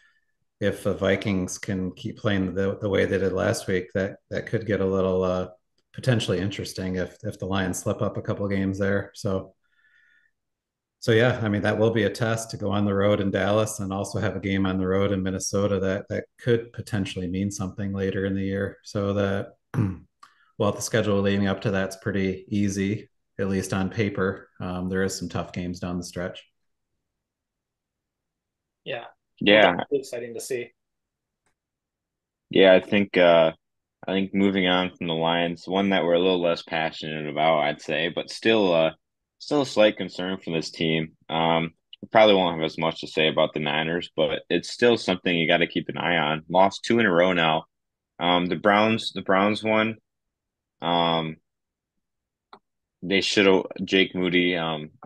if the Vikings can keep playing the way they did last week, that could get a little potentially interesting if the Lions slip up a couple games there. So yeah, I mean that will be a test to go on the road in Dallas and also have a game on the road in Minnesota that could potentially mean something later in the year. So that well, the schedule leading up to that's pretty easy, at least on paper. There is some tough games down the stretch. Yeah, well, Yeah, definitely exciting to see. yeah, I think moving on from the Lions, one that we're a little less passionate about, I'd say, but still a slight concern for this team. We probably won't have as much to say about the Niners, but it's still something you got to keep an eye on. Lost two in a row now. The Browns won. Um, they should have Jake Moody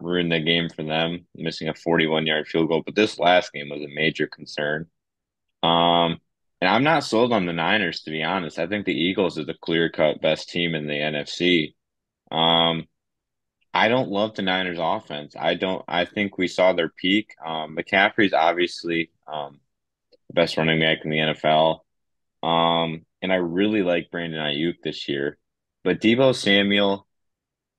ruined the game for them, missing a 41-yard field goal. But this last game was a major concern. Um, and I'm not sold on the Niners, to be honest. I think the Eagles are the clear-cut best team in the NFC. Um, I don't love the Niners offense. I think we saw their peak. McCaffrey's obviously the best running back in the NFL. And I really like Brandon Ayuk this year. But Deebo Samuel,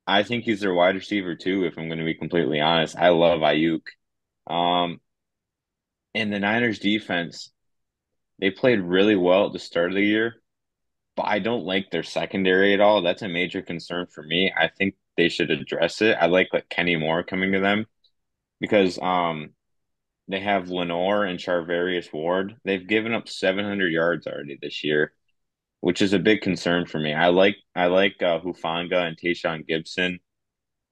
I think he's their wide receiver too, if I'm going to be completely honest. I love Ayuk. Um, and the Niners defense, they played really well at the start of the year, but I don't like their secondary at all. That's a major concern for me. I think they should address it. I like Kenny Moore coming to them because they have Lenore and Charvarius Ward. They've given up 700 yards already this year, which is a big concern for me. I like Hufanga and Tayshaun Gibson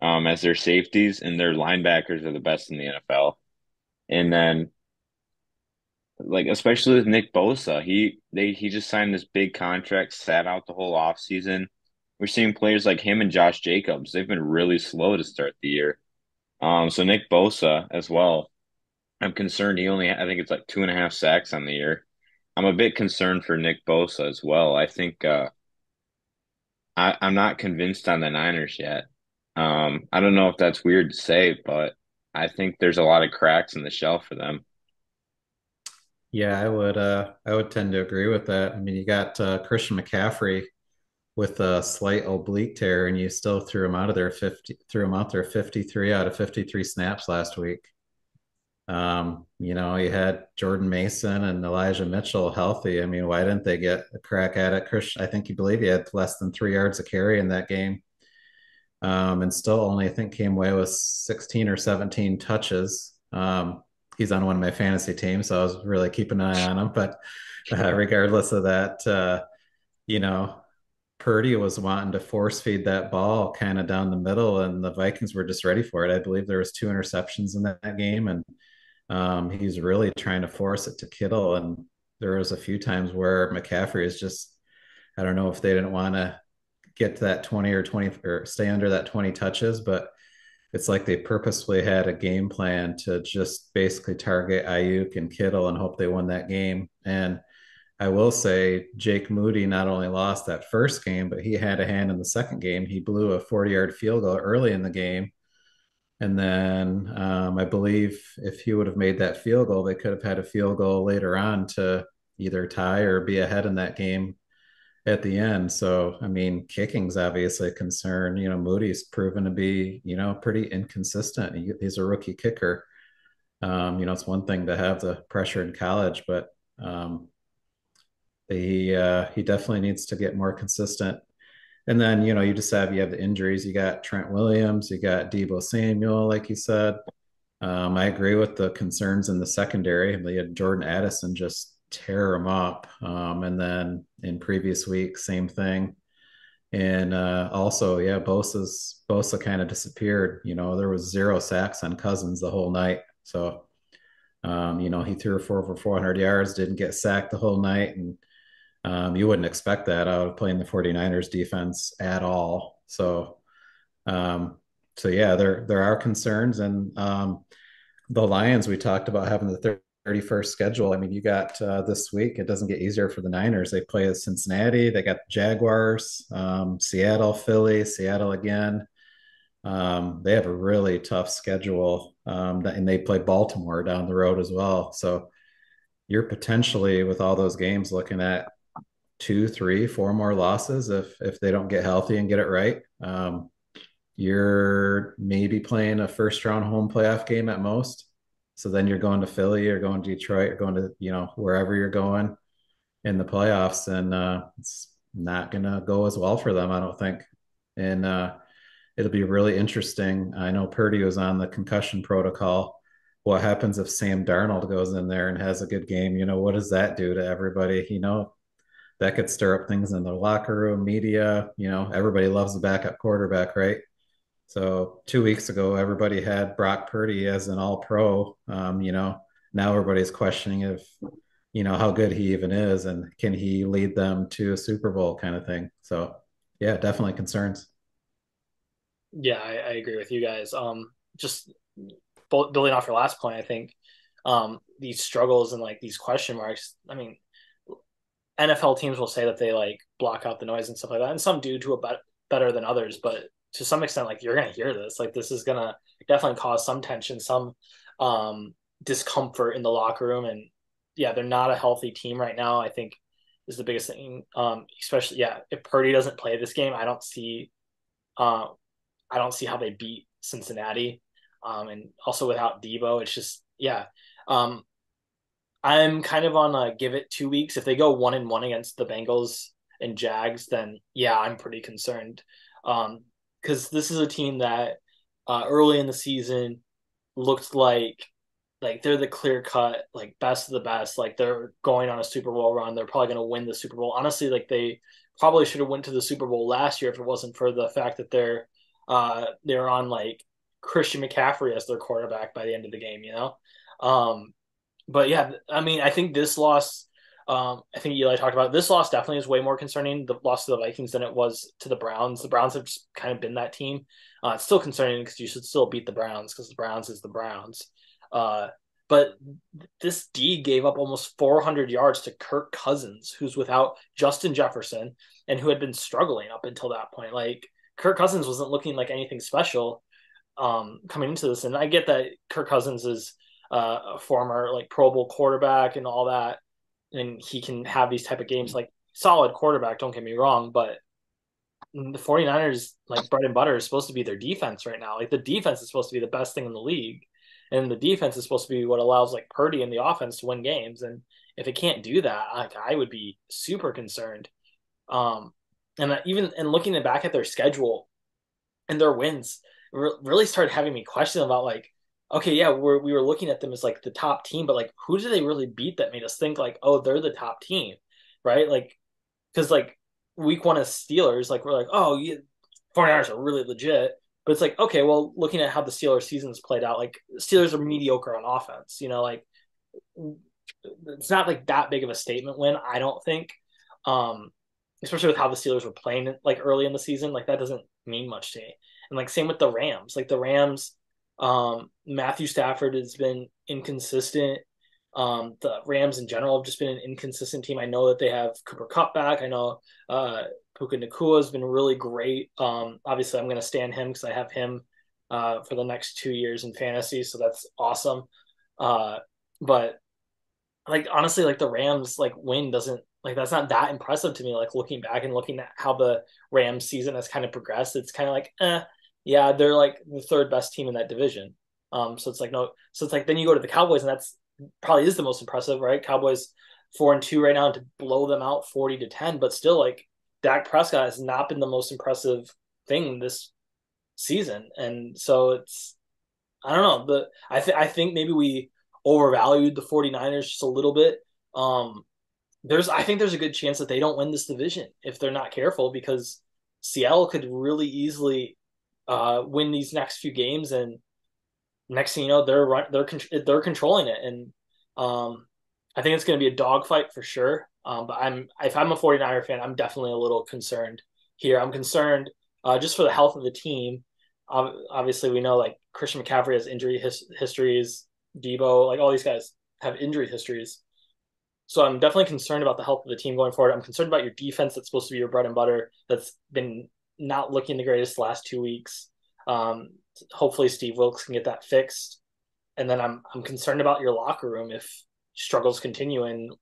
as their safeties, and their linebackers are the best in the NFL. And then like especially with Nick Bosa, he just signed this big contract, sat out the whole offseason. We're seeing players like him and Josh Jacobs. They've been really slow to start the year. So Nick Bosa as well. I'm concerned I think it's like 2.5 sacks on the year. I'm a bit concerned for Nick Bosa as well. I think I'm not convinced on the Niners yet. I don't know if that's weird to say, but I think there's a lot of cracks in the shell for them. Yeah, I would tend to agree with that. I mean, you got Christian McCaffrey with a slight oblique tear, and you still threw him out there 53 out of 53 snaps last week. You had Jordan Mason and Elijah Mitchell healthy. I mean, why didn't they get a crack at it? Chris, I think you believe he had less than 3 yards of carry in that game. And still only, I think, came away with 16 or 17 touches. He's on one of my fantasy teams, so I was really keeping an eye on him. But regardless of that, you know, Purdy was wanting to force feed that ball kind of down the middle, and the Vikings were just ready for it. I believe there was 2 interceptions in that game, and he's really trying to force it to Kittle. And there was a few times where McCaffrey is just, I don't know if they didn't want to get to that 20 or 20 or stay under that 20 touches, but it's like they purposefully had a game plan to just basically target Ayuk and Kittle and hope they won that game. And I will say Jake Moody not only lost that first game, but he had a hand in the second game. He blew a 40-yard field goal early in the game. And then I believe if he would have made that field goal, they could have had a field goal later on to either tie or be ahead in that game at the end. So, I mean, kicking's obviously a concern. Moody's proven to be, pretty inconsistent. He's a rookie kicker. It's one thing to have the pressure in college, but he definitely needs to get more consistent. And then, you have the injuries. You got Trent Williams, you got Deebo Samuel, like you said. I agree with the concerns in the secondary. They had Jordan Addison just tear him up. And then in previous weeks, same thing. And also, yeah, Bosa kind of disappeared. There was 0 sacks on Cousins the whole night. So, he threw for over 400 yards, didn't get sacked the whole night. And you wouldn't expect that out of playing the 49ers defense at all. So yeah, there are concerns. And the Lions, we talked about having the 31st schedule. I mean, you got this week, it doesn't get easier for the Niners. They play Cincinnati, they got the Jaguars, Seattle, Philly, Seattle again. They have a really tough schedule, and they play Baltimore down the road as well. So you're potentially, with all those games, looking at 2, 3, 4 more losses if they don't get healthy and get it right. You're maybe playing a first round home playoff game at most. So then you're going to Philly or going to Detroit or going to, wherever you're going in the playoffs. And it's not going to go as well for them, I don't think. And it'll be really interesting. I know Purdy was on the concussion protocol. What happens if Sam Darnold goes in there and has a good game? What does that do to everybody? That could stir up things in the locker room, media. Everybody loves the backup quarterback, right? So 2 weeks ago, everybody had Brock Purdy as an all-pro. Now everybody's questioning how good he even is and can he lead them to a Super Bowl kind of thing. So yeah, definitely concerns. Yeah, I agree with you guys. Just building off your last point, I think these struggles and like these question marks. I mean, NFL teams will say that they like block out the noise and stuff like that, and some do to a better than others. But to some extent, like you're gonna hear this. Like this is gonna definitely cause some tension, some discomfort in the locker room, and yeah, they're not a healthy team right now. I think is the biggest thing. Especially if Purdy doesn't play this game, I don't see how they beat Cincinnati. And also without Deebo, it's just I'm kind of on a give it 2 weeks. If they go 1-1 against the Bengals and Jags, then yeah, I'm pretty concerned. Because this is a team that early in the season looked like they're the clear cut, like best of the best. Like they're going on a Super Bowl run. They're probably going to win the Super Bowl. Honestly, like they probably should have went to the Super Bowl last year if it wasn't for the fact that they're on like Christian McCaffrey as their quarterback by the end of the game, But yeah, I mean, I think this loss, I think Eli talked about it. This loss definitely is way more concerning, the loss to the Vikings, than it was to the Browns. The Browns have just kind of been that team. It's still concerning because you should still beat the Browns because the Browns is the Browns. But this D gave up almost 400 yards to Kirk Cousins, who's without Justin Jefferson and who had been struggling up until that point. Like Kirk Cousins wasn't looking like anything special coming into this. And I get that Kirk Cousins is a former like Pro Bowl quarterback and all that, and he can have these type of games, like solid quarterback, don't get me wrong, but the 49ers, like bread and butter, is supposed to be their defense right now. Like the defense is supposed to be the best thing in the league. And the defense is supposed to be what allows like Purdy and the offense to win games. And if it can't do that, like, I would be super concerned. Um, and even and looking back at their schedule and their wins, really started having me question about like, okay, yeah, we were looking at them as like the top team, but like who did they really beat that made us think like, oh, they're the top team, right? Like, because like week one of Steelers, like we're like, oh, yeah, 49ers are really legit. But it's like, okay, well, looking at how the Steelers season's played out, like Steelers are mediocre on offense. Like it's not like that big of a statement win, I don't think. Um, Especially with how the Steelers were playing like early in the season, like that doesn't mean much to me. And like same with the Rams. Like the Rams, Matthew Stafford has been inconsistent. The Rams in general have just been an inconsistent team. I know that they have Cooper Kupp back. I know Puka Nacua has been really great. Obviously, I'm going to stand him because I have him for the next 2 years in fantasy, so that's awesome. But like honestly, like the Rams like win doesn't like that's not that impressive to me. Like looking back and looking at how the Rams season has kind of progressed, it's kind of like, yeah, they're like the third best team in that division. So it's like no, so it's like then you go to the Cowboys and that's probably is the most impressive, right? Cowboys 4-2 right now and to blow them out 40-10, but still like Dak Prescott has not been the most impressive thing this season, and so it's I don't know. I think maybe we overvalued the 49ers just a little bit. I think there's a good chance that they don't win this division if they're not careful because Seattle could really easily win these next few games and next thing you know they're controlling it and I think it's going to be a dogfight for sure. But if I'm a 49er fan, I'm definitely a little concerned here. I'm concerned just for the health of the team. Obviously, we know like Christian McCaffrey has injury histories. Debo, like all these guys have injury histories. So I'm definitely concerned about the health of the team going forward. I'm concerned about your defense that's supposed to be your bread and butter that's been not looking the greatest the last 2 weeks. Hopefully Steve Wilkes can get that fixed. And then I'm concerned about your locker room if struggles continue and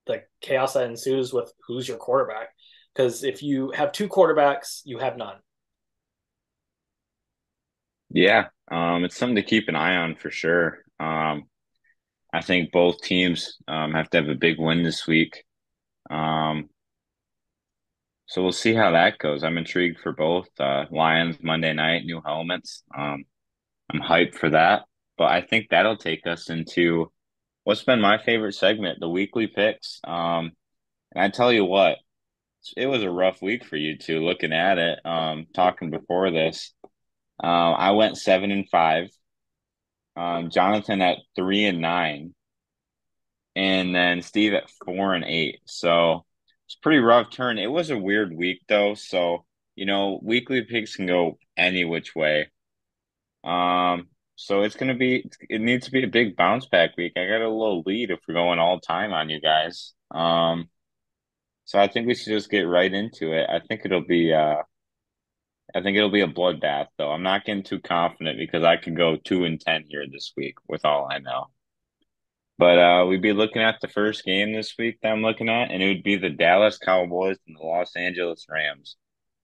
the chaos that ensues with who's your quarterback. Because if you have two quarterbacks, you have none. Yeah, it's something to keep an eye on for sure. I think both teams have to have a big win this week. Um, so we'll see how that goes. I'm intrigued for both. Lions Monday night, new helmets. I'm hyped for that. But I think that'll take us into what's been my favorite segment, the weekly picks. And I tell you what, it was a rough week for you two looking at it. Talking before this, I went 7-5. Jonathan at 3-9, and then Steve at 4-8. So it's a pretty rough turn. It was a weird week though. So, weekly picks can go any which way. So it needs to be a big bounce back week. I got a little lead if we're going all time on you guys. So I think we should just get right into it. I think it'll be a bloodbath though. I'm not getting too confident because I could go 2-10 here this week with all I know. But we'd be looking at the first game this week that I'm looking at, and it would be the Dallas Cowboys and the Los Angeles Rams.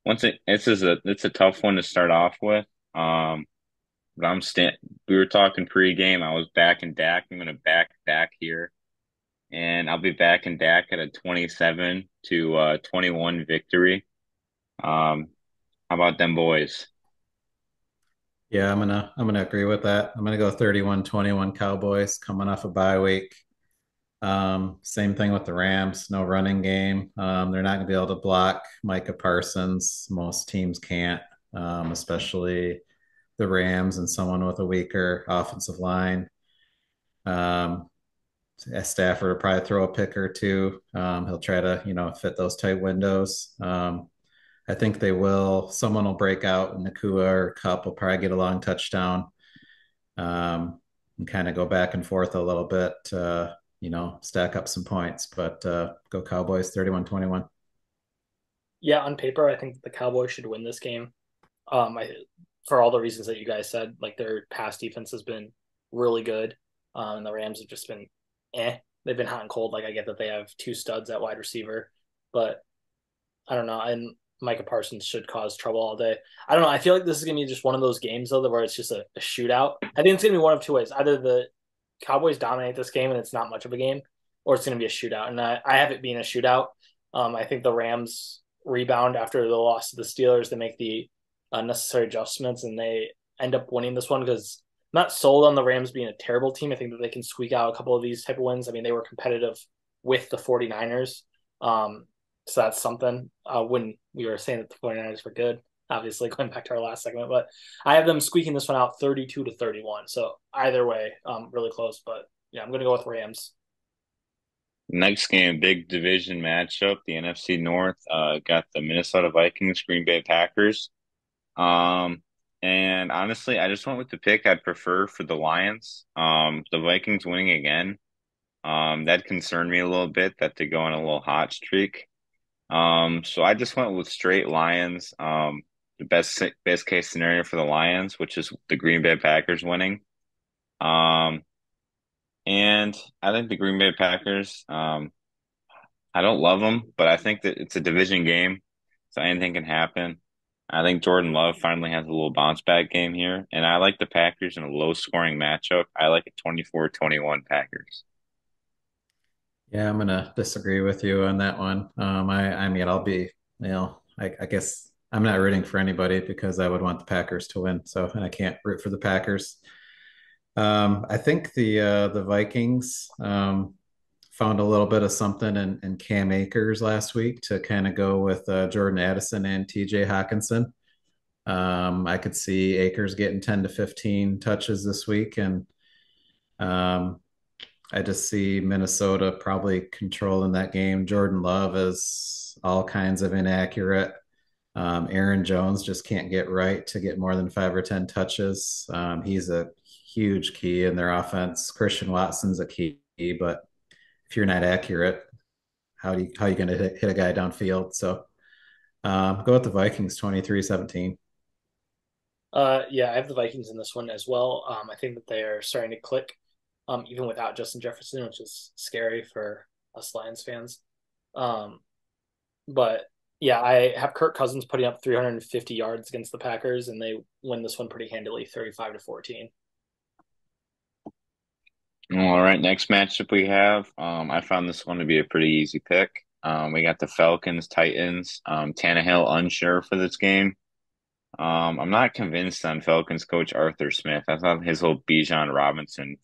It's a tough one to start off with. But we were talking pregame. I was backing Dak. I'm gonna back Dak here. And I'll be backing Dak at a 27 to 21 victory. How about them boys? Yeah, I'm gonna agree with that. I'm gonna go 31-21 Cowboys coming off a bye week. Same thing with the Rams, no running game. They're not gonna be able to block Micah Parsons. Most teams can't, especially the Rams and someone with a weaker offensive line. Um, Stafford will probably throw a pick or two. He'll try to, fit those tight windows. I think they will. Someone will break out. Nakua or Cup will probably get a long touchdown, and kind of go back and forth a little bit. Stack up some points. But go Cowboys 31-21. Yeah, on paper, I think the Cowboys should win this game. For all the reasons that you guys said, like their pass defense has been really good, and the Rams have just been They've been hot and cold. Like I get that they have two studs at wide receiver, but I don't know. And Micah Parsons should cause trouble all day. I don't know. I feel like this is gonna be just one of those games though, where it's just a shootout. I think it's gonna be one of two ways: either the Cowboys dominate this game and it's not much of a game, or it's gonna be a shootout. And I have it being a shootout. I think the Rams rebound after the loss to the Steelers. They make the necessary adjustments and they end up winning this one because I'm not sold on the Rams being a terrible team. I think that they can squeak out a couple of these type of wins. I mean, they were competitive with the 49ers. So that's something when we were saying that the 49ers were good, obviously going back to our last segment, but I have them squeaking this one out 32-31. So either way, really close, but yeah, I'm going to go with Rams. Next game, big division matchup. The NFC North got the Minnesota Vikings, Green Bay Packers. And honestly, I just went with the pick I'd prefer for the Lions. The Vikings winning again. That concerned me a little bit that they go on a little hot streak. So I just went with straight Lions. The best case scenario for the Lions, which is the Green Bay Packers winning. Um, and I think the Green Bay Packers, I don't love them, but I think that it's a division game, so anything can happen. I think Jordan Love finally has a little bounce back game here, and I like the Packers in a low scoring matchup. I like a 24-21 Packers. Yeah, I'm gonna disagree with you on that one. I mean, I'll be, I guess I'm not rooting for anybody because I would want the Packers to win. So, and I can't root for the Packers. I think the Vikings found a little bit of something in Cam Akers last week to kind of go with Jordan Addison and TJ Hawkinson. I could see Akers getting 10 to 15 touches this week, and um, I just see Minnesota probably controlling that game. Jordan Love is all kinds of inaccurate. Aaron Jones just can't get right to get more than 5 or 10 touches. He's a huge key in their offense. Christian Watson's a key, but if you're not accurate, how are you going to hit a guy downfield? So go with the Vikings 23-17. Yeah, I have the Vikings in this one as well. I think that they are starting to click, even without Justin Jefferson, which is scary for us Lions fans. But yeah, I have Kirk Cousins putting up 350 yards against the Packers, and they win this one pretty handily, 35-14. All right, next matchup we have. I found this one to be a pretty easy pick. We got the Falcons, Titans. Tannehill unsure for this game. I'm not convinced on Falcons coach Arthur Smith. I thought his whole Bijan Robinson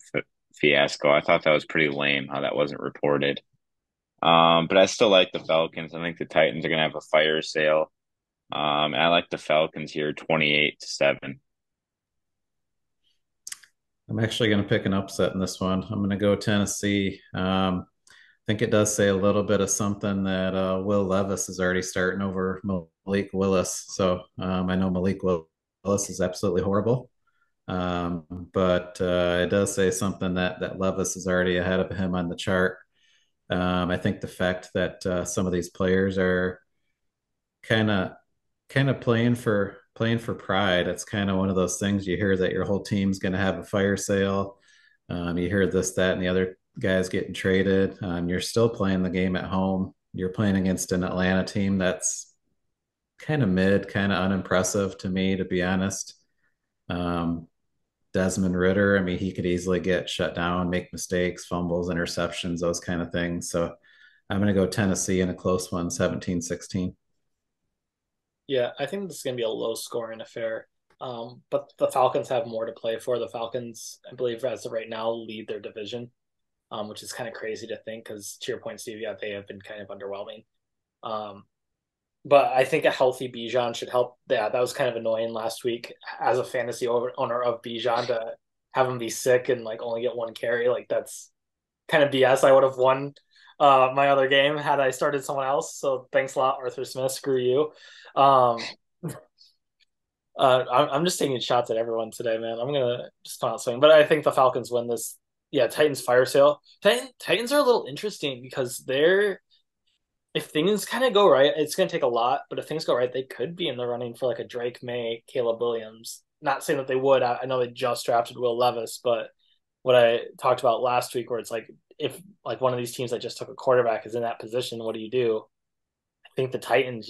fiasco, I thought that was pretty lame how that wasn't reported. But I still like the Falcons. I think the Titans are going to have a fire sale. And I like the Falcons here 28-7. I'm actually going to pick an upset in this one. I'm going to go Tennessee. I think it does say a little bit of something that Will Levis is already starting over Malik Willis. So I know Malik Willis is absolutely horrible. But it does say something that Levis is already ahead of him on the chart. I think the fact that some of these players are kind of playing for pride. It's kind of one of those things you hear that your whole team's going to have a fire sale. You hear this, that, and the other guys getting traded. You're still playing the game at home. You're playing against an Atlanta team that's kind of mid, kind of unimpressive to me, to be honest. Desmond Ritter, I mean, he could easily get shut down, make mistakes, fumbles, interceptions, those kind of things. So I'm going to go Tennessee in a close one, 17-16. Yeah, I think this is going to be a low scoring affair. But the Falcons have more to play for. The Falcons, I believe, as of right now, lead their division, which is kind of crazy to think because, to your point, Steve, yeah, they have been kind of underwhelming. But I think a healthy Bijan should help. Yeah, that was kind of annoying last week as a fantasy owner of Bijan to have him be sick and like only get one carry. Like that's kind of BS. I would have won my other game had I started someone else. So thanks a lot, Arthur Smith. Screw you. I'm just taking shots at everyone today, man. I'm gonna just come out swing, but I think the Falcons win this. Yeah, Titans fire sale. Titans are a little interesting because they're if things kind of go right, it's gonna take a lot. But if things go right, they could be in the running for like a Drake May, Caleb Williams. Not saying that they would. I know they just drafted Will Levis, but what I talked about last week, where it's like if like one of these teams that just took a quarterback is in that position, what do you do? I think the Titans,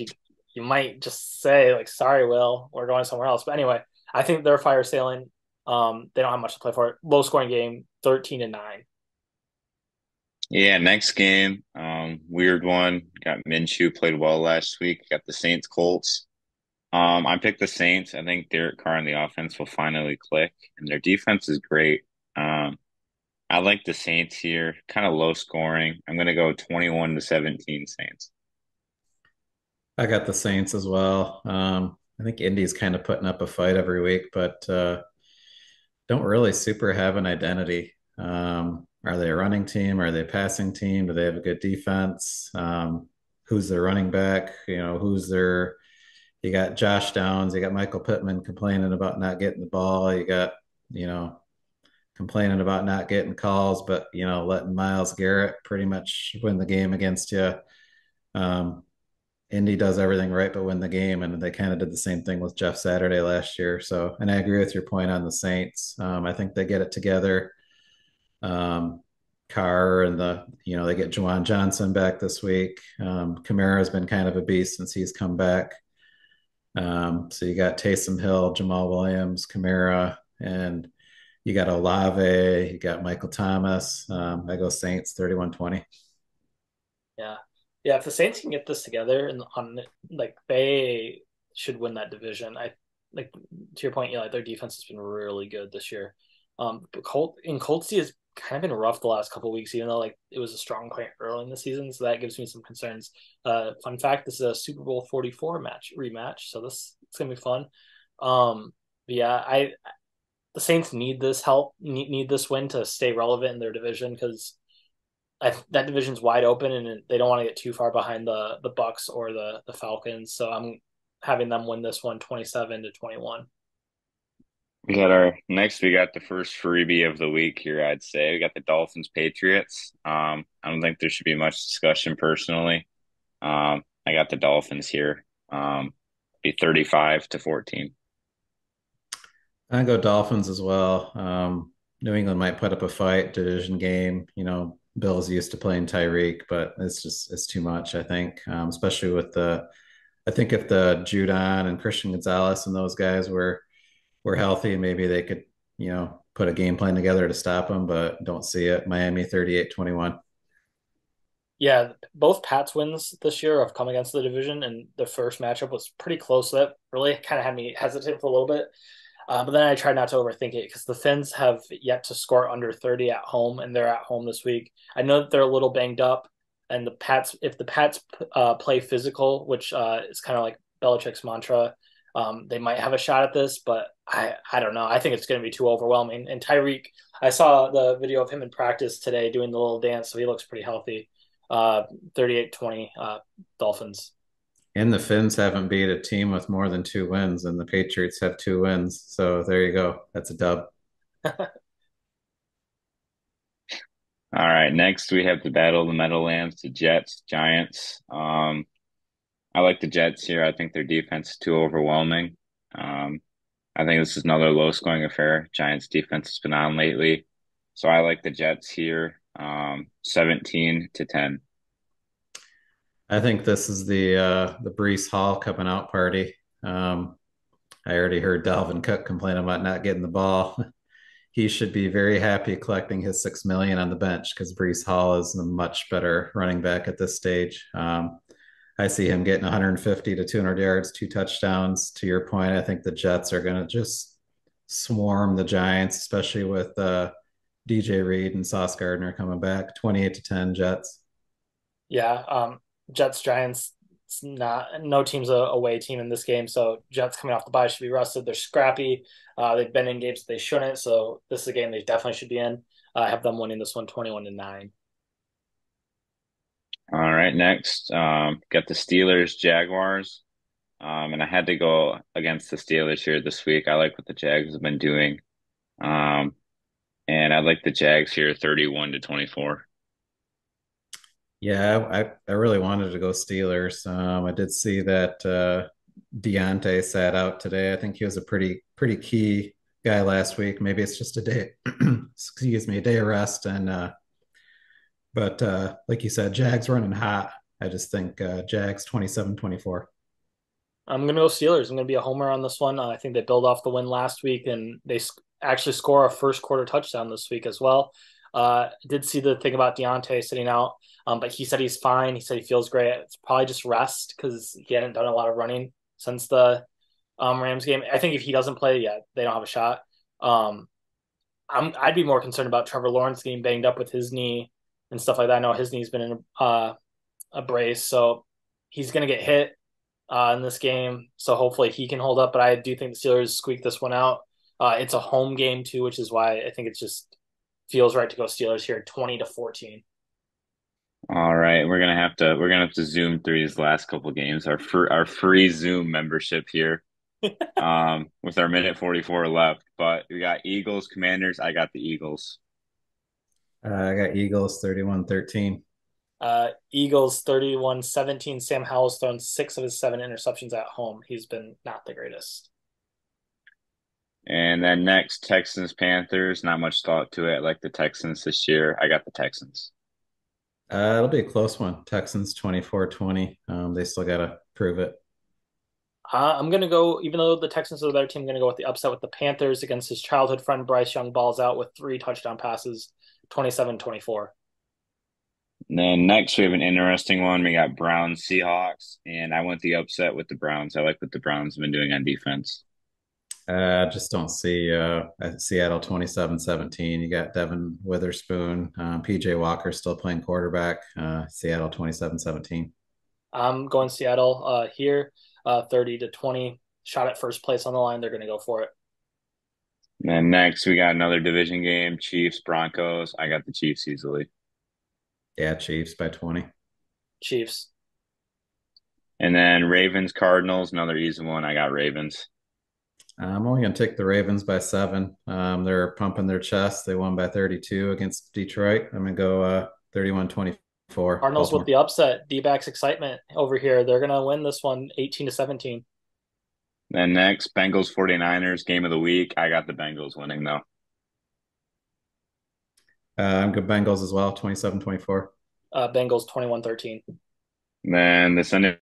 you might just say like, "Sorry, Will, we're going somewhere else." But anyway, I think they're fire sailing. They don't have much to play for. Low scoring game, 13-9. Yeah, next game, weird one. Got Minshew played well last week. Got the Saints Colts. I picked the Saints. I think Derek Carr and the offense will finally click, and their defense is great. Um, I like the Saints here. Kind of low scoring. I'm gonna go 21-17 Saints. I got the Saints as well. I think Indy's kind of putting up a fight every week, but don't really super have an identity. Are they a running team? Are they a passing team? Do they have a good defense? Who's their running back? Who's their you got Josh Downs, you got Michael Pittman complaining about not getting the ball, you got, you know, complaining about not getting calls, but letting Myles Garrett pretty much win the game against you. Um, Indy does everything right but win the game, and they kind of did the same thing with Jeff Saturday last year. So, and I agree with your point on the Saints. I think they get it together. Um, Carr and they get Juwan Johnson back this week. Kamara has been kind of a beast since he's come back. So you got Taysom Hill, Jamal Williams, Kamara, and you got Olave, you got Michael Thomas. I go Saints 31-20. Yeah. Yeah, if the Saints can get this together and on like they should win that division. I like to your point, their defense has been really good this year. But Colts has kind of been rough the last couple of weeks, even though like it was a strong point early in the season, so that gives me some concerns. Fun fact: this is a Super Bowl 44 rematch, so it's gonna be fun. But yeah, the Saints need this help, need this win to stay relevant in their division because that division's wide open and they don't want to get too far behind the Bucks or the Falcons. So I'm having them win this one 27-21. We got the first freebie of the week here, I'd say. We got the Dolphins Patriots. I don't think there should be much discussion personally. I got the Dolphins here. Be 35-14. I go Dolphins as well. New England might put up a fight, division game. Bill's used to playing Tyreek, but it's too much, I think, especially I think if the Judon and Christian Gonzalez and those guys were healthy, maybe they could, put a game plan together to stop them, but don't see it. Miami 38-21. Yeah, both Pats wins this year have come against the division, and the first matchup was pretty close. So that really kind of had me hesitant for a little bit. But then I tried not to overthink it because the Finns have yet to score under 30 at home, and they're at home this week. I know that they're a little banged up, and if the Pats play physical, which is kind of like Belichick's mantra, they might have a shot at this, but I don't know. I think it's going to be too overwhelming. And Tyreek, I saw the video of him in practice today doing the little dance, so he looks pretty healthy. 38-20 Dolphins. And the Finns haven't beat a team with more than 2 wins, and the Patriots have 2 wins. So there you go. That's a dub. All right, next we have the Battle of the Meadowlands, the Jets, Giants. I like the Jets here. I think their defense is too overwhelming. I think this is another low-scoring affair. Giants defense has been on lately. So I like the Jets here, 17-10. I think this is the Brees Hall coming out party. I already heard Dalvin Cook complain about not getting the ball. He should be very happy collecting his $6 million on the bench because Brees Hall is a much better running back at this stage. I see him getting 150 to 200 yards, 2 touchdowns. To your point, I think the Jets are going to just swarm the Giants, especially with DJ Reed and Sauce Gardner coming back. 28-10 Jets. Yeah, Jets Giants. It's not no team's a away team in this game, so Jets coming off the bye should be rested. They're scrappy. They've been in games they shouldn't, so this is a game they definitely should be in. I have them winning this one 21-9. All right, next, got the Steelers, Jaguars. And I had to go against the Steelers here this week. I like what the Jags have been doing. And I like the Jags here, 31-24. Yeah, I really wanted to go Steelers. I did see that Deontay sat out today. I think he was a pretty key guy last week. Maybe it's just a day, excuse me, a day of rest. But like you said, Jags running hot. I just think Jags 27-24. I'm going to go Steelers. I'm going to be a homer on this one. I think they build off the win last week, and they actually score a first quarter touchdown this week as well. Did see the thing about Deontay sitting out, but he said he's fine. He said he feels great. It's probably just rest because he hadn't done a lot of running since the Rams game. I think if he doesn't play, yeah, they don't have a shot. Um, I'd be more concerned about Trevor Lawrence getting banged up with his knee and stuff like that. I know his knee's been in a brace, so he's going to get hit in this game. So hopefully he can hold up. But I do think the Steelers squeak this one out. It's a home game too, which is why I think it just feels right to go Steelers here, 20-14. All right, we're gonna have to zoom through these last couple games. Our free Zoom membership here. With our minute 44 left. But we got Eagles, Commanders. I got the Eagles. I got Eagles 31-13. Eagles 31-17. Sam Howell's thrown 6 of his 7 interceptions at home. He's been not the greatest. And then next, Texans, Panthers. Not much thought to it. I like the Texans this year. I got the Texans. It'll be a close one. Texans 24-20. They still got to prove it. I'm going to go, even though the Texans are the better team, I'm going to go with the upset with the Panthers against his childhood friend Bryce Young. Balls out with 3 touchdown passes, 27-24. And then next, we have an interesting one. We got Browns, Seahawks, and I went the upset with the Browns. I like what the Browns have been doing on defense. Just don't see Seattle 27-17. You got Devin Witherspoon, PJ Walker still playing quarterback. Seattle 27-17. I'm going Seattle here, 30-20. Shot at first place on the line. They're going to go for it. And then next, we got another division game, Chiefs, Broncos. I got the Chiefs easily. Yeah, Chiefs by 20. Chiefs. And then Ravens, Cardinals, another easy one. I got Ravens. I'm only going to take the Ravens by 7. They're pumping their chest. They won by 32 against Detroit. I'm going to go 31-24. Cardinals with Baltimore. the upset. DBacks excitement over here. They're going to win this one 18-17. Then next, Bengals, 49ers, game of the week. I got the Bengals winning, though. I'm good Bengals as well, 27-24. Bengals 21-13. Then the Sunday.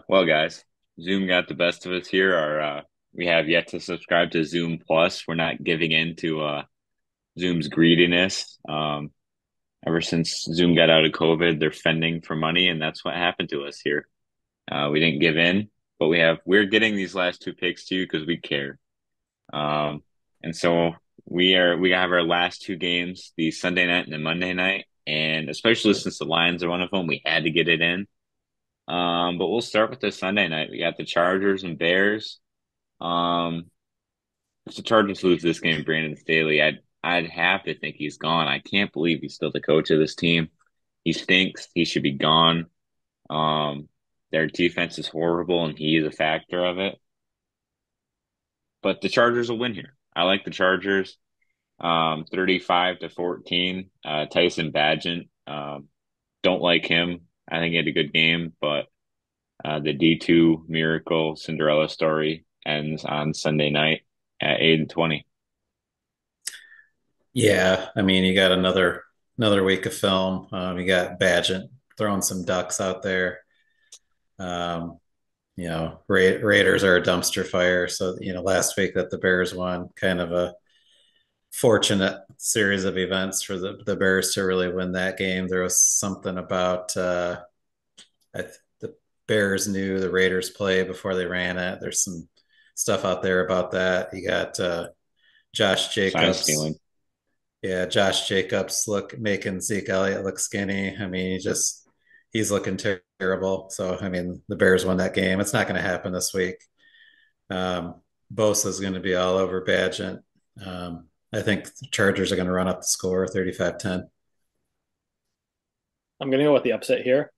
Well, guys, Zoom got the best of us here. We have yet to subscribe to Zoom Plus. We're not giving in to Zoom's greediness. Ever since Zoom got out of COVID, they're fending for money, and that's what happened to us here. We didn't give in, but we're getting these last 2 picks to you because we care. And so we have our last 2 games, the Sunday night and the Monday night, and especially since the Lions are one of them, we had to get it in. But we'll start with the Sunday night. We got the Chargers and Bears. If the Chargers lose this game, Brandon Staley, I'd have to think he's gone. I can't believe he's still the coach of this team. He stinks. He should be gone. Their defense is horrible, and he is a factor of it. But the Chargers will win here. I like the Chargers. 35-14. Tyson Bagent. Don't like him. I think he had a good game, but the D2 miracle Cinderella story ends on Sunday night at 8-20. Yeah, I mean, you got another week of film. You got Badgett throwing some ducks out there. Raiders are a dumpster fire. So, last week that the Bears won, kind of a fortunate series of events for the Bears to really win that game. There was something about the Bears knew the Raiders play before they ran it. There's some stuff out there about that. You got Josh Sign stealing. Jacobs. Yeah, Josh Jacobs making Zeke Elliott look skinny. I mean, he's looking terrible. So, I mean, the Bears won that game. It's not going to happen this week. Bosa's going to be all over Badgett. I think the Chargers are going to run up the score 35-10. I'm going to go with the upset here,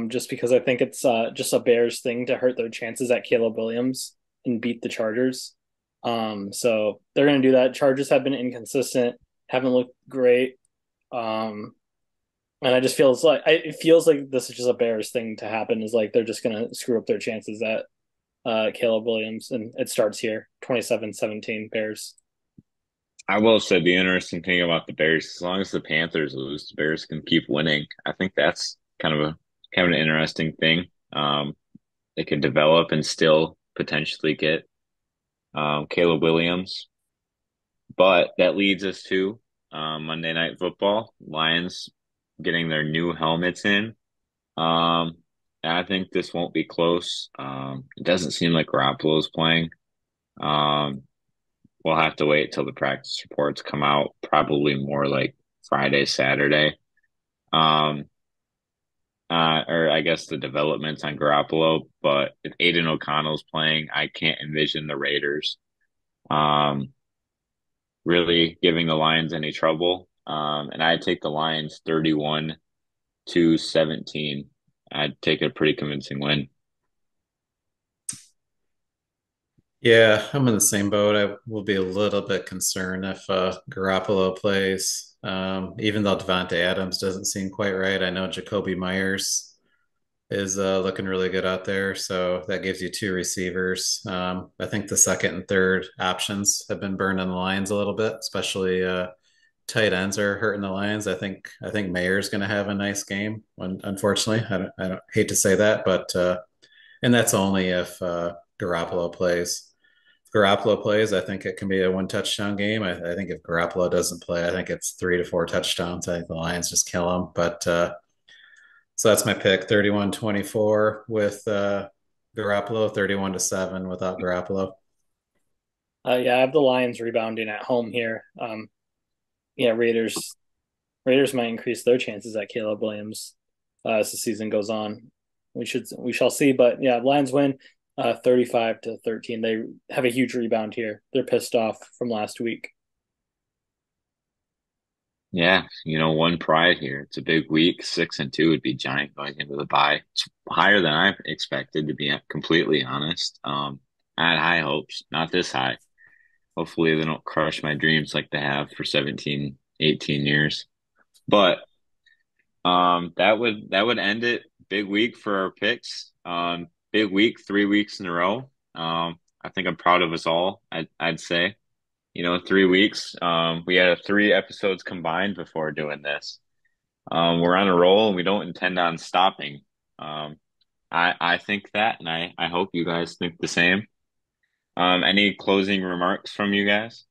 just because I think it's just a Bears thing to hurt their chances at Caleb Williams and beat the Chargers. So they're going to do that. Chargers have been inconsistent, haven't looked great. And it feels like this is just a Bears thing to happen, is like they're just going to screw up their chances at Caleb Williams. And it starts here, 27-17 Bears. I will say the interesting thing about the Bears, as long as the Panthers lose, the Bears can keep winning. I think that's kind of an interesting thing. They could develop and still potentially get Caleb Williams. But that leads us to Monday Night Football. Lions getting their new helmets in. Um, and I think this won't be close. It doesn't seem like Garoppolo is playing. Um, we'll have to wait till the practice reports come out, probably more like Friday, Saturday. Um, or I guess the developments on Garoppolo. But if Aiden O'Connell's playing, I can't envision the Raiders um, really giving the Lions any trouble. And I'd take the Lions 31-17. I'd take a pretty convincing win. Yeah, I'm in the same boat. I will be a little bit concerned if Garoppolo plays, even though Devontae Adams doesn't seem quite right. I know Jacoby Myers is looking really good out there, so that gives you two receivers. I think the second and third options have been burned on the Lions a little bit, especially tight ends are hurting the Lions. I think Mayer's going to have a nice game. When unfortunately, I don't hate to say that, but and that's only if Garoppolo plays. If Garoppolo plays, I think it can be a one touchdown game. I think if Garoppolo doesn't play, I think it's 3 to 4 touchdowns. I think the Lions just kill them. But so that's my pick: 31-24 with Garoppolo, 31-7 without Garoppolo. Yeah, I have the Lions rebounding at home here. Yeah, Raiders might increase their chances at Caleb Williams as the season goes on. We shall see. But yeah, Lions win 35-13. They have a huge rebound here. They're pissed off from last week. Yeah, one pride here. It's a big week. 6-2 would be giant going into the bye. It's higher than I expected, to be completely honest. I had high hopes, not this high. Hopefully they don't crush my dreams like they have for 17, 18 years. But that would end it. Big week for our picks. Big week, 3 weeks in a row. I think I'm proud of us all. I'd say, 3 weeks. We had 3 episodes combined before doing this. We're on a roll and we don't intend on stopping. I think that, and I hope you guys think the same. Any closing remarks from you guys?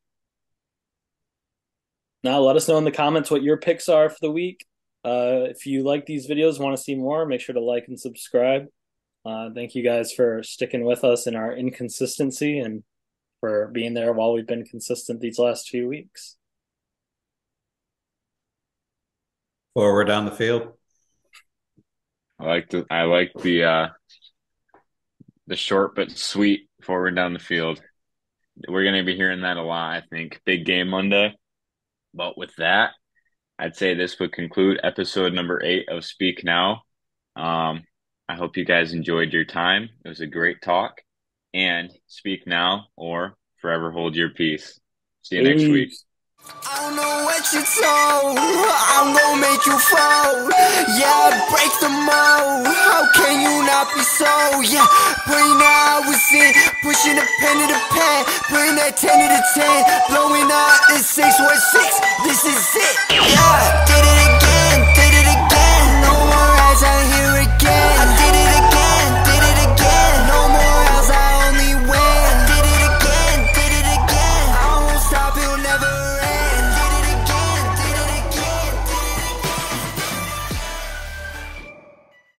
Now, let us know in the comments what your picks are for the week. If you like these videos, want to see more, make sure to like and subscribe. Thank you guys for sticking with us in our inconsistency and for being there while we've been consistent these last few weeks. Forward down the field. I like the short but sweet forward down the field. We're going to be hearing that a lot, I think. Big game Monday. But with that, I'd say this would conclude episode number 8 of Speak Now. I hope you guys enjoyed your time. It was a great talk. And speak now or forever hold your peace. See you next week. I don't know what you told. I'm gonna make you fold. Yeah, break the mold. How can you not be so? Yeah, putting the hours in, pushing the pen to the pen, putting that 10 to the 10, blowing out the 616. This is it. Yeah, did it again.